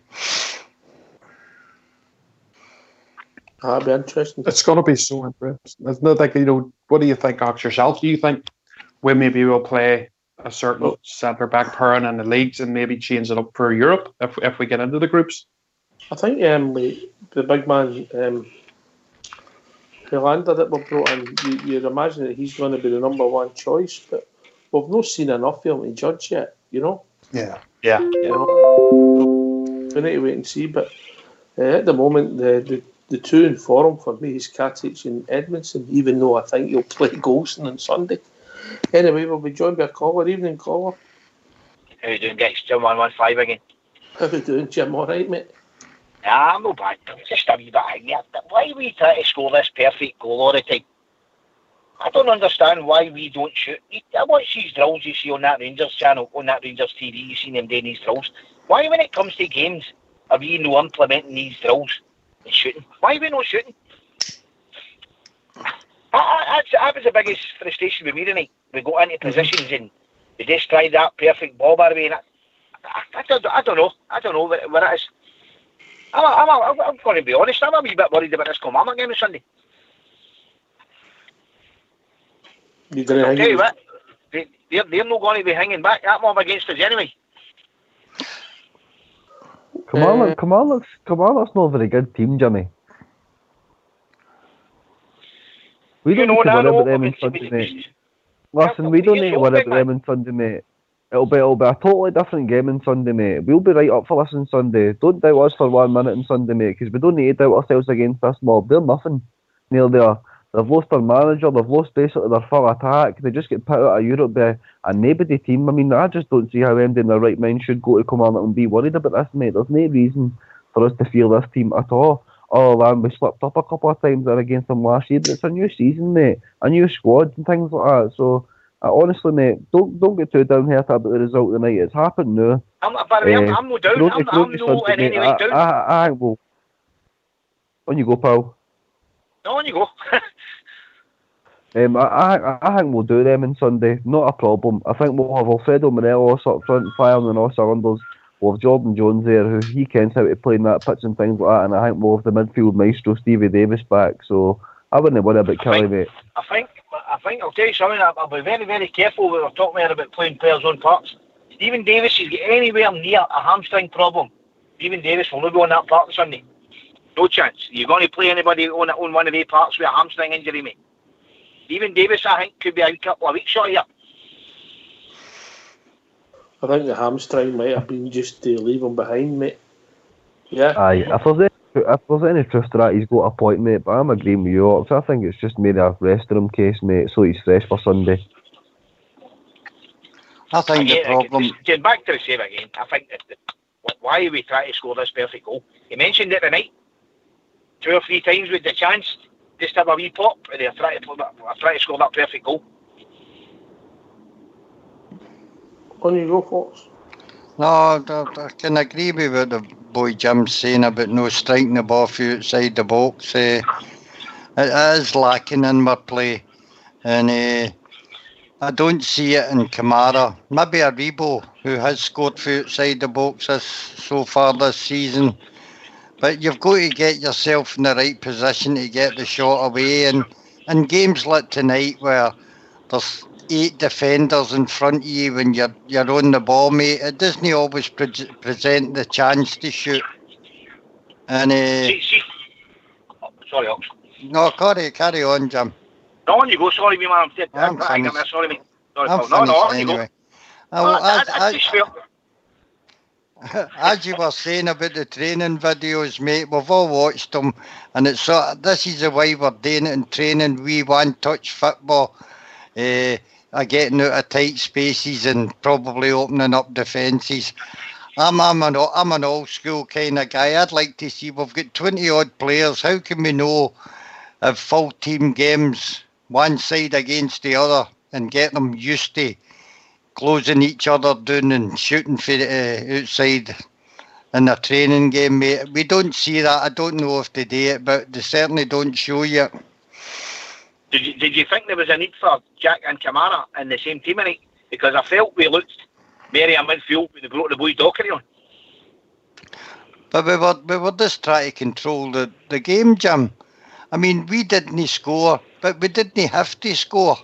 That'd be interesting. It's going to be so interesting. It's not like, you know, what do you think, Ox, yourself? Do you think we maybe will play a certain centre-back pairing in the leagues and maybe change it up for Europe if we get into the groups? I think the big man, Helander that we brought in, you'd imagine that he's going to be the number one choice, but we've not seen enough of him to judge yet, you know? Yeah. You know? We need to wait and see, but at the moment, the two in form for me is Katic and Edmondson, even though I think he'll play Golson on Sunday. Anyway, we'll be joined by a caller. Evening, caller. How you doing, guys? Jim 115 again. How you doing, Jim? All right, mate? Nah, I'm no bad. Just a wee bit angry. Why we try to score this perfect goal all the time? I don't understand why we don't shoot. I watch these drills you see on that Rangers channel, on that Rangers TV, you see them doing these drills. Why, when it comes to games, are we not implementing these drills and shooting? Why are we not shooting? That was the biggest frustration with me tonight. We got into positions and we just tried that perfect ball by the way. And I don't know. I don't know what it is. I'm going to be honest. I'm a wee bit worried about this Kilmarnock game on Sunday. I'll tell you what, they're not going to be hanging back that mob against us anyway. Kilmarnock's not a very good team, Jimmy. We don't need to worry about them on we Sunday, can- mate. Listen, we don't need to worry about them on Sunday, mate. It'll be a totally different game on Sunday, mate. We'll be right up for this on Sunday. Don't doubt us for 1 minute on Sunday, mate, because we don't need to doubt ourselves against this mob. They're nothing near there. They've lost their manager, they've lost basically their full attack. They just get put out of Europe by a nobody team. I mean, I just don't see how anybody in their right mind should go to Kilmarnock and be worried about this, mate. There's no reason for us to fear this team at all. Other than we slipped up a couple of times there against them last year, but it's a new season, mate. A new squad and things like that. So, honestly, mate, don't get too downhearted about the result tonight. It's happened now. By the way, I'm no down. I'm no in any way down. I think we'll... On you go, pal. No, on you go. I think we'll do them on Sunday. Not a problem. I think we'll have Alfredo Morelos up front firing on all cylinders. We'll have Jordan Jones there, who he kens how to play in that pitch and things like that. And I think we'll have the midfield maestro Stevie Davis back. So I wouldn't worry about Kelly, mate. I think I'll tell you something. I'll be very, very careful when we're talking about playing players on parts. Stephen Davis is anywhere near a hamstring problem. Stephen Davis will not be on that part on Sunday. No chance. You're going to play anybody on one of the parts with a hamstring injury, mate. Stephen Davis, I think, could be a couple of weeks short here. I think the hamstring might have been just to leave him behind, mate. Yeah. Aye, if there's any truth to that, he's got a point, mate. But I'm agreeing with you. So I think it's just maybe a resting him case, mate, so he's fresh for Sunday. I think the problem... Getting back to the save again, I think that why are we trying to score this perfect goal? He mentioned it tonight. 2 or 3 times with the chance, just have a wee pop, and they're trying to score that perfect goal. On you go, Fox. No, I can agree with what the boy Jim's saying about no striking the ball from outside the box. It is lacking in my play, and I don't see it in Kamara. Maybe Aribo, who has scored from outside the box so far this season. But you've got to get yourself in the right position to get the shot away. And in games like tonight, where there's 8 defenders in front of you when you're on the ball, mate, it doesn't always present the chance to shoot. And sorry, Ox. No, carry on, Jim. No, on you go. Sorry, me man. I'm finished. Sorry, mate. Sorry, I'm Paul. No, on anyway. you go. As you were saying about the training videos, mate, we've all watched them, and it's this is the way we're doing it in training. We one-touch football, getting out of tight spaces and probably opening up defences. I'm an old school kind of guy. I'd like to see we've got 20 odd players. How can we know of full team games, one side against the other, and get them used to closing each other down and shooting for outside in a training game, mate? We don't see that. I don't know if they do it, but they certainly don't show you. Did you think there was a need for Jack and Kamara in the same team tonight? Because I felt we looked very in midfield when they brought the boy Dockery on. But we were just trying to control the game, Jim. I mean, we didn't score, but we didn't have to score.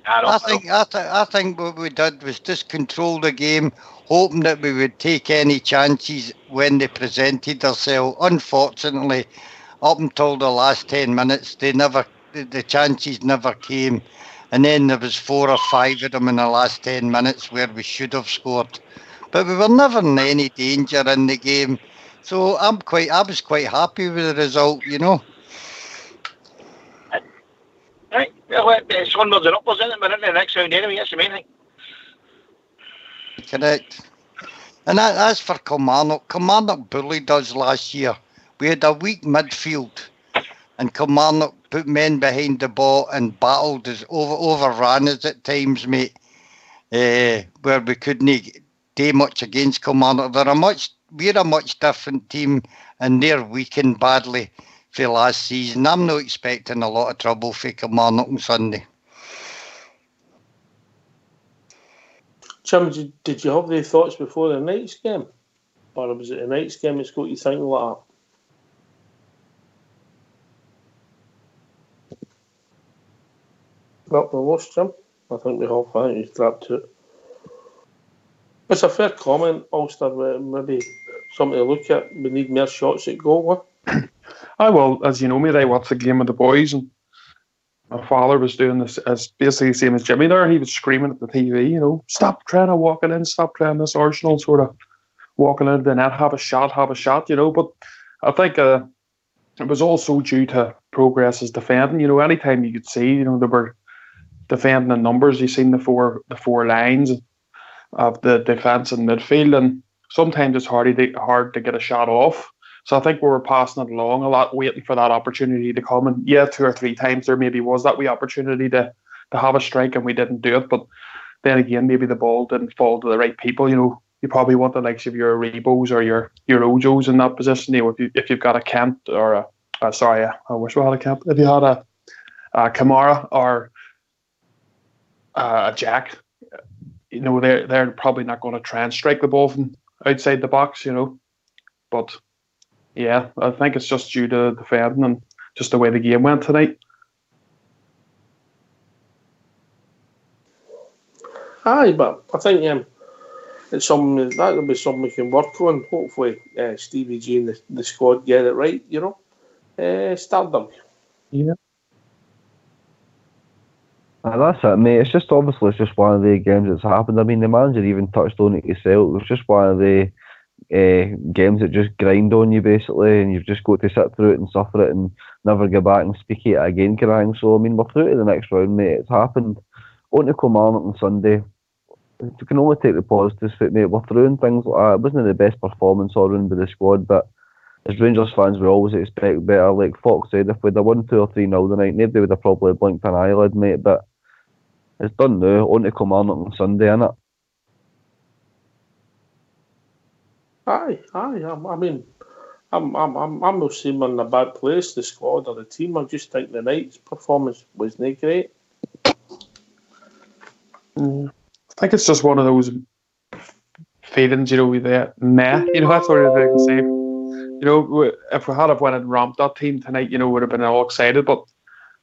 I think what we did was just control the game, hoping that we would take any chances when they presented themselves. Unfortunately, up until the last 10 minutes, the chances never came. And then there was 4 or 5 of them in the last 10 minutes where we should have scored. But we were never in any danger in the game. So I was quite happy with the result, you know. Right, well, it's onwards and upwards, isn't it? We're in the next round anyway, that's the main thing. Correct. And as for Kilmarnock bullied us last year. We had a weak midfield, and Kilmarnock put men behind the ball and battled us, overran us at times, mate, where we couldn't do much against Kilmarnock. We're a much different team, and they're weakened badly for last season. I'm not expecting a lot of trouble for Kilmarnock on Sunday. Jim, did you have the thoughts before the night's game? Or was it the night's game that's got you thinking like that? Well, we lost Jim. I think he's dropped it. It's a fair comment, Ulster. Maybe something to look at. We need more shots at goal. Well, as you know, mate, I watched the game with the boys, and my father was doing this as basically the same as Jimmy there. He was screaming at the TV, you know, stop trying to walk it in, stop trying this Arsenal sort of walking into the net, have a shot, you know. But I think it was also due to Progress's defending. You know, anytime you could see, you know, they were defending in numbers. You've seen the four lines of the defence and midfield, and sometimes it's hard to get a shot off. So I think we were passing it along a lot, waiting for that opportunity to come. And yeah, 2 or 3 times there maybe was that wee opportunity to have a strike, and we didn't do it. But then again, maybe the ball didn't fall to the right people. You know, you probably want the likes of your Rebos or your Ojos in that position. You know, if you've got a Kent or I wish we had a Kent. If you had a Kamara or a Jack, you know, they're probably not going to try and strike the ball from outside the box. You know, but yeah, I think it's just due to defending and just the way the game went tonight. Aye, but I think it's something that will be something we can work on. Hopefully, Stevie G and the squad get it right. You know, Stardom. Yeah. That's it, mate. It's just obviously it's just one of the games that's happened. I mean, the manager even touched on it yourself. It was just one of the games that just grind on you basically, and you've just got to sit through it and suffer it and never go back and speak it again, kind of. So I mean, we're through to the next round, mate. It's happened. On to Kilmarnock on Sunday. You can only take the positives, mate. We're through and things like that. It wasn't the best performance all round by the squad, but as Rangers fans, we always expect better. Like Fox said, if we'd have won 2 or 3-0 tonight, nobody would have probably blinked an eyelid, mate. But it's done now. On to Kilmarnock on Sunday, innit? Aye. I mean, I'm not saying we're in a bad place, the squad or the team. I just think the night's performance wasn't great. I think it's just one of those feelings, you know, that meh. You know, that's what I can say. You know, if we had have went and ramped that team tonight, you know, would have been all excited. But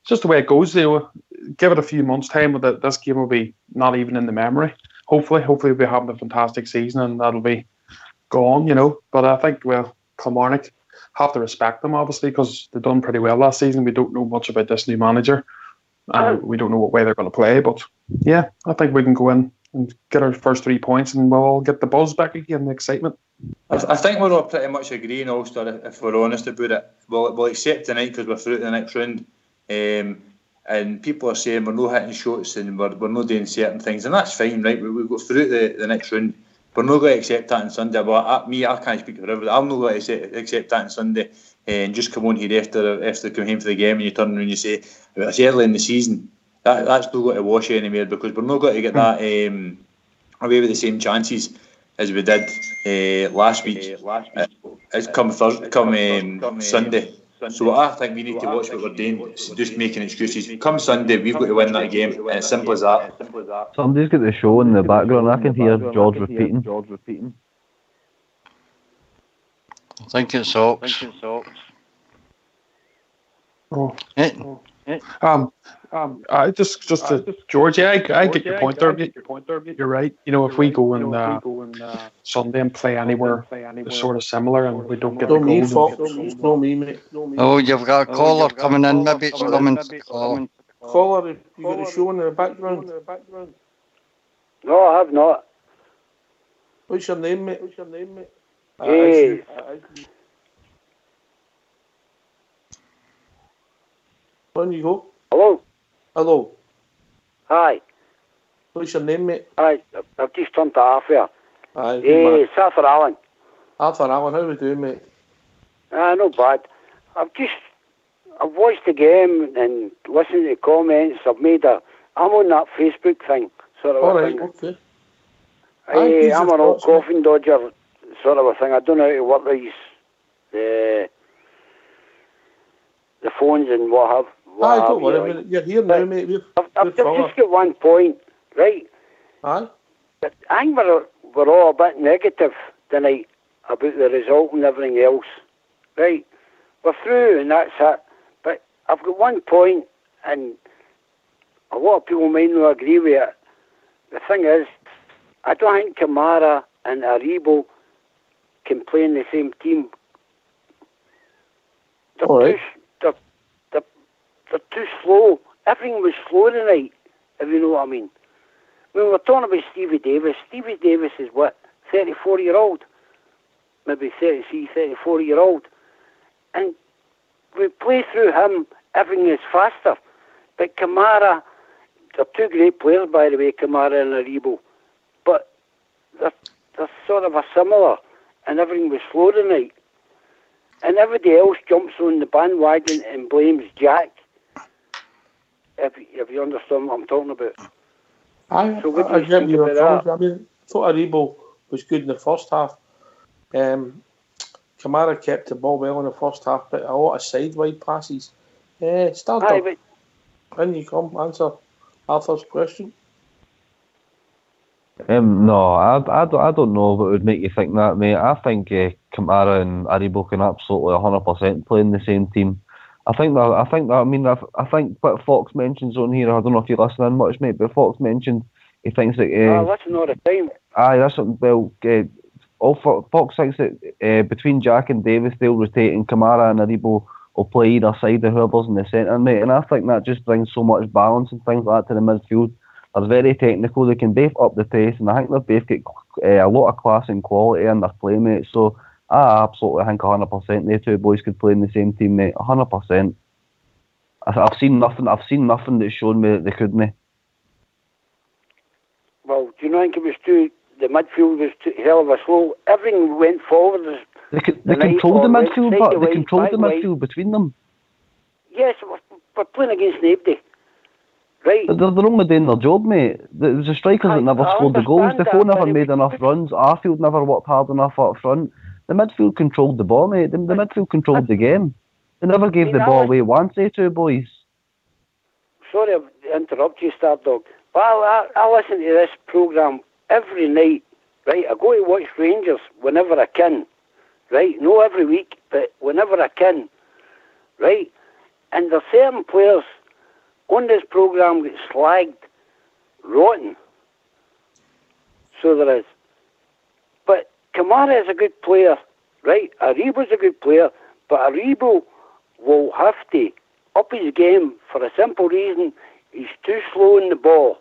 it's just the way it goes. You know, give it a few months' time, but this game will be not even in the memory. Hopefully we'll be having a fantastic season, and that'll be gone. You know, but I think Kilmarnock have to respect them obviously because they've done pretty well last season. We don't know much about this new manager. We don't know what way they're going to play, but yeah, I think we can go in and get our first 3 points, and we'll all get the buzz back again, the excitement. I think we're all pretty much agreeing, Ulster, if we're honest about it. We'll accept tonight because we're through to the next round. And people are saying we're not hitting shots and we're not doing certain things, and that's fine, right? We go through to the next round. We're not going to accept that on Sunday. But I can't speak for everybody. I'm not going to accept that on Sunday and just come on here after come home for the game and you turn around and you say, well, it's early in the season. That's not going to wash anywhere because we're not going to get that away with the same chances as we did last week. It's come Sunday. So I think we need to watch what we're doing. It's just making excuses. Come Sunday, we've got to win that game, and it's simple as that. Somebody's got the show in the background. I can hear George repeating. I think it's Ox. Oh. I just George. Yeah, I get your point there. You're right. You know, if we go in Sunday and play anywhere sort of similar, and we don't get the goal. No me, mate. Oh, you've got a caller coming in. Maybe it's coming. Caller, you got a show in the background. No, I have not. What's your name, mate? Hey. On you go. Hello. Hi. What's your name, mate? I've just turned to half here. Aye. Hey, it's Arthur Allen. Arthur Allen, how we doing, mate? Not bad. I've watched the game and listened to the comments. I'm on that Facebook thing, sort of a thing. Okay. I'm an old coffin dodger, sort of a thing. I don't know how to work these the phones and what have. Don't worry, you're here now, mate. I've just got 1 point, right? Aye. But I think we're all a bit negative tonight about the result and everything else, right? We're through and that's it. But I've got 1 point, and a lot of people might not agree with it. The thing is, I don't think Kamara and Aribo can play in the same team. They're too slow everything was slow tonight, if you know what I mean. When we're talking about Stevie Davis is what, 34-year-old? Maybe 33, 34-year-old. And we play through him, everything is faster. But Kamara, they're two great players, by the way, Kamara and Aribo. But they're sort of a similar, and everything was slow tonight. And everybody else jumps on the bandwagon and blames Jack. If you understand what I'm talking about. I what get do you you think about that? I mean, I thought Aribo was good in the first half. Kamara kept the ball well in the first half, but a lot of sidewide passes. Start up. When you come, answer Arthur's question. No, I don't know what would make you think that, mate. I think Kamara and Aribo can absolutely 100% play in the same team. I think what Fox mentions on here, I don't know if you listen in much, mate, but Fox mentioned he thinks that... I listen all the time. Aye, that's something, Fox thinks that between Jack and Davis, they'll rotate, and Kamara and Aribo will play either side of whoever's in the centre, mate, and I think that just brings so much balance and things like that to the midfield. They're very technical, they can both up the pace, and I think they've both got a lot of class and quality in their play, mate, so I absolutely think 100% they two boys could play in the same team, mate, 100%. I've seen nothing that's shown me that they couldn't. Well, do you not think it was the midfield was too hell of a slow? Everything went forward. They controlled the midfield, but they controlled the midfield between them. Yes, we're playing against nobody. Right. They're only doing their job, mate. There's the strikers that never scored the goals. Defoe never made enough runs. Arfield never worked hard enough up front. The midfield controlled the ball, mate. The midfield controlled the game. They never gave the ball away once, two boys. Sorry to interrupt you, Stardog, but I listen to this programme every night, right? I go to watch Rangers whenever I can, right? Not every week, but whenever I can, right? And there are certain players on this programme get slagged rotten. So there is. But Kamara is a good player, right? Aribo's a good player, but Aribo will have to up his game for a simple reason. He's too slow in the ball.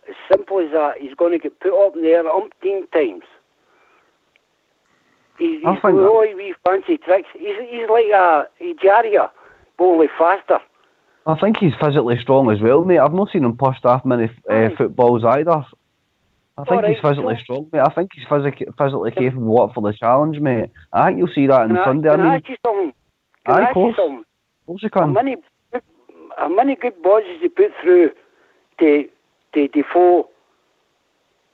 As simple as that. He's going to get put up in the air umpteen times. He's got all these wee fancy tricks. He's like a Jaria, but only faster. I think he's physically strong as well, mate. I've not seen him push that many footballs either. I think he's physically strong, mate. I think he's physically capable up for the challenge, mate. I think you'll see that on Sunday. Can I ask you something? Can I ask you something? Of course you can. How many good balls has he put through to Defoe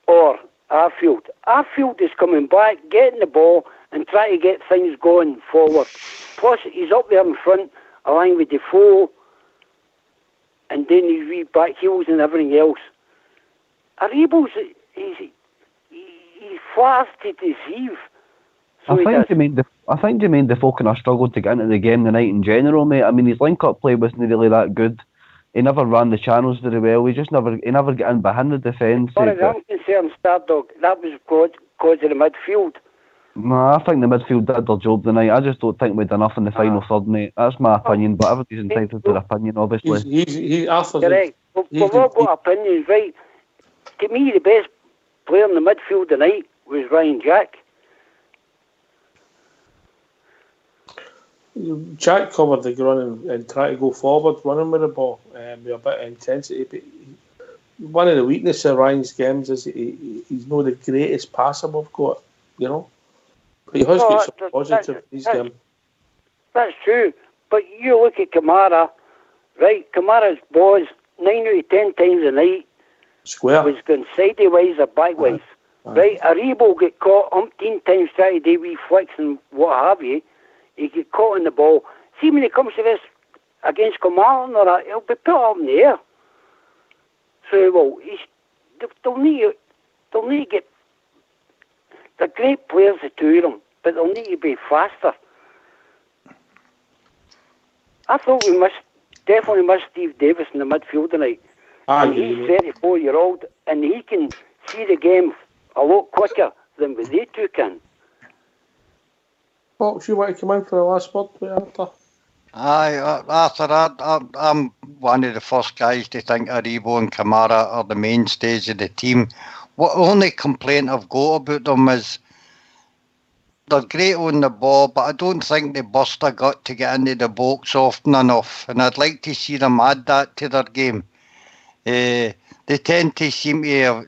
or Arfield? Arfield is coming back, getting the ball and trying to get things going forward. Plus, he's up there in front, along with Defoe, and then his wee back heels and everything else. Aribo's, he's fast to deceive. So I think Jermaine Defoe kind of struggled to get into the game tonight in general, mate. I mean, his link-up play wasn't really that good. He never ran the channels very well. He never got in behind the defence. As far as I'm concerned, Stardog, that was because of the midfield. No, I think the midfield did their job tonight. I just don't think we did enough in the final third, mate. That's my opinion, but everybody's entitled to their opinion, obviously. Correct. We've all got opinions, right? To me, the best player in the midfield tonight was Ryan Jack. Jack covered the ground and tried to go forward, running with the ball with a bit of intensity. But one of the weaknesses of Ryan's games is he's not the greatest passer we've got, you know. But he has got some positive in his game. That's true. But you look at Kamara, right? Kamara's balls 9 out of 10 times a night was going sideways or backways. Right? Aribo get caught umpteen times trying to do wee flicks and what have you. He get caught in the ball. See, when it comes to this against Carmarthen or that, he'll be put up in the air. So, well, they'll need to get... They're great players, the two of them, but they'll need to be faster. I thought we definitely missed Steve Davis in the midfield tonight. And he's 34-year-old, and he can see the game a lot quicker than they two can. Fox, you want to come in for the last word, Arthur? Aye, Arthur, I'm one of the first guys to think Aribo and Kamara are the mainstays of the team. What only complaint I've got about them is they're great on the ball, but I don't think they bust a gut to get into the box often enough, and I'd like to see them add that to their game. They tend to seem to have,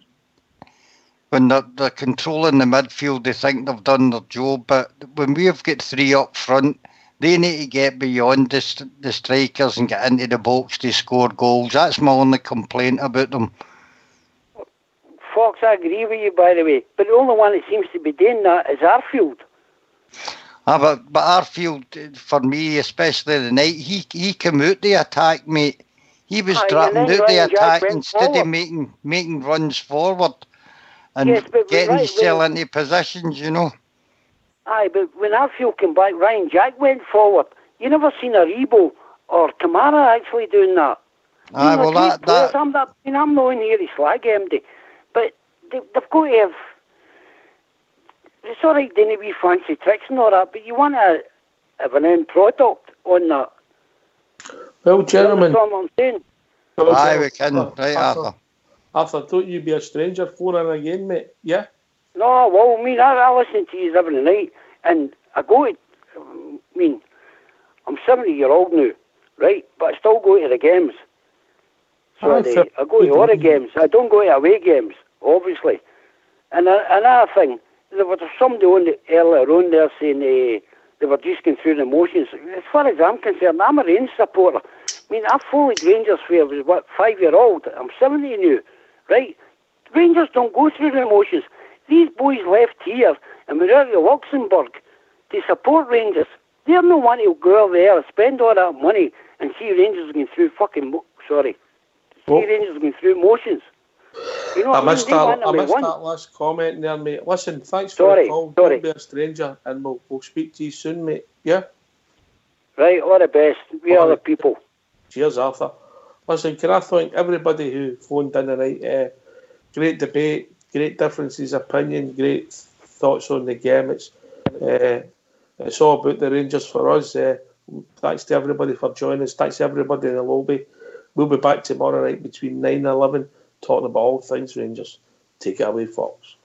when they're controlling the midfield, they think they've done their job, but when we've got three up front, they need to get beyond the strikers and get into the box to score goals. That's my only complaint about them. Fox, I agree with you, by the way, but the only one that seems to be doing that is Arfield. But Arfield, for me, especially the night, he came out the attack, mate. He was dropping out the attack instead of making runs forward and getting himself into positions, you know. Aye, but when Arfield came back, Ryan Jack went forward. You never seen Aribo or Kamara actually doing that. Aye, well, that... I'm not in here to slag MD, but they've got to have... It's all right, didn't be fancy tricks and all that, but you want to have an end product on that. Well, gentlemen... You understand what I'm saying? Aye, we can. Right, Arthur. Arthur, don't you be a stranger 4 in a game, mate, yeah? No, well, I mean, I listen to you every night, and I go to... I mean, I'm 70-year-old now, right? But I still go to the games. So I go to all the games. I don't go to away games, obviously. And another thing, there was somebody on earlier on there saying they were just going through the motions. As far as I'm concerned, I'm a Rangers supporter. I mean, I followed Rangers when I was, 5-year-old. I'm 70 now, right? Rangers don't go through the motions. These boys left here and were out of Luxembourg to support Rangers. They're no one who'll go over there, spend all that money and see Rangers going through Rangers going through motions. You know I missed that last comment there, mate. Listen, thanks for the call. Don't be a stranger, and we'll speak to you soon, mate. Yeah? Right, all the best. We are the people. Cheers, Arthur. Listen, can I thank everybody who phoned in tonight? Great debate, great differences of opinion, great thoughts on the game. It's all about the Rangers for us. Thanks to everybody for joining us. Thanks to everybody in the lobby. We'll be back tomorrow night between 9 and 11 talking about all things Rangers. Take it away, Fox.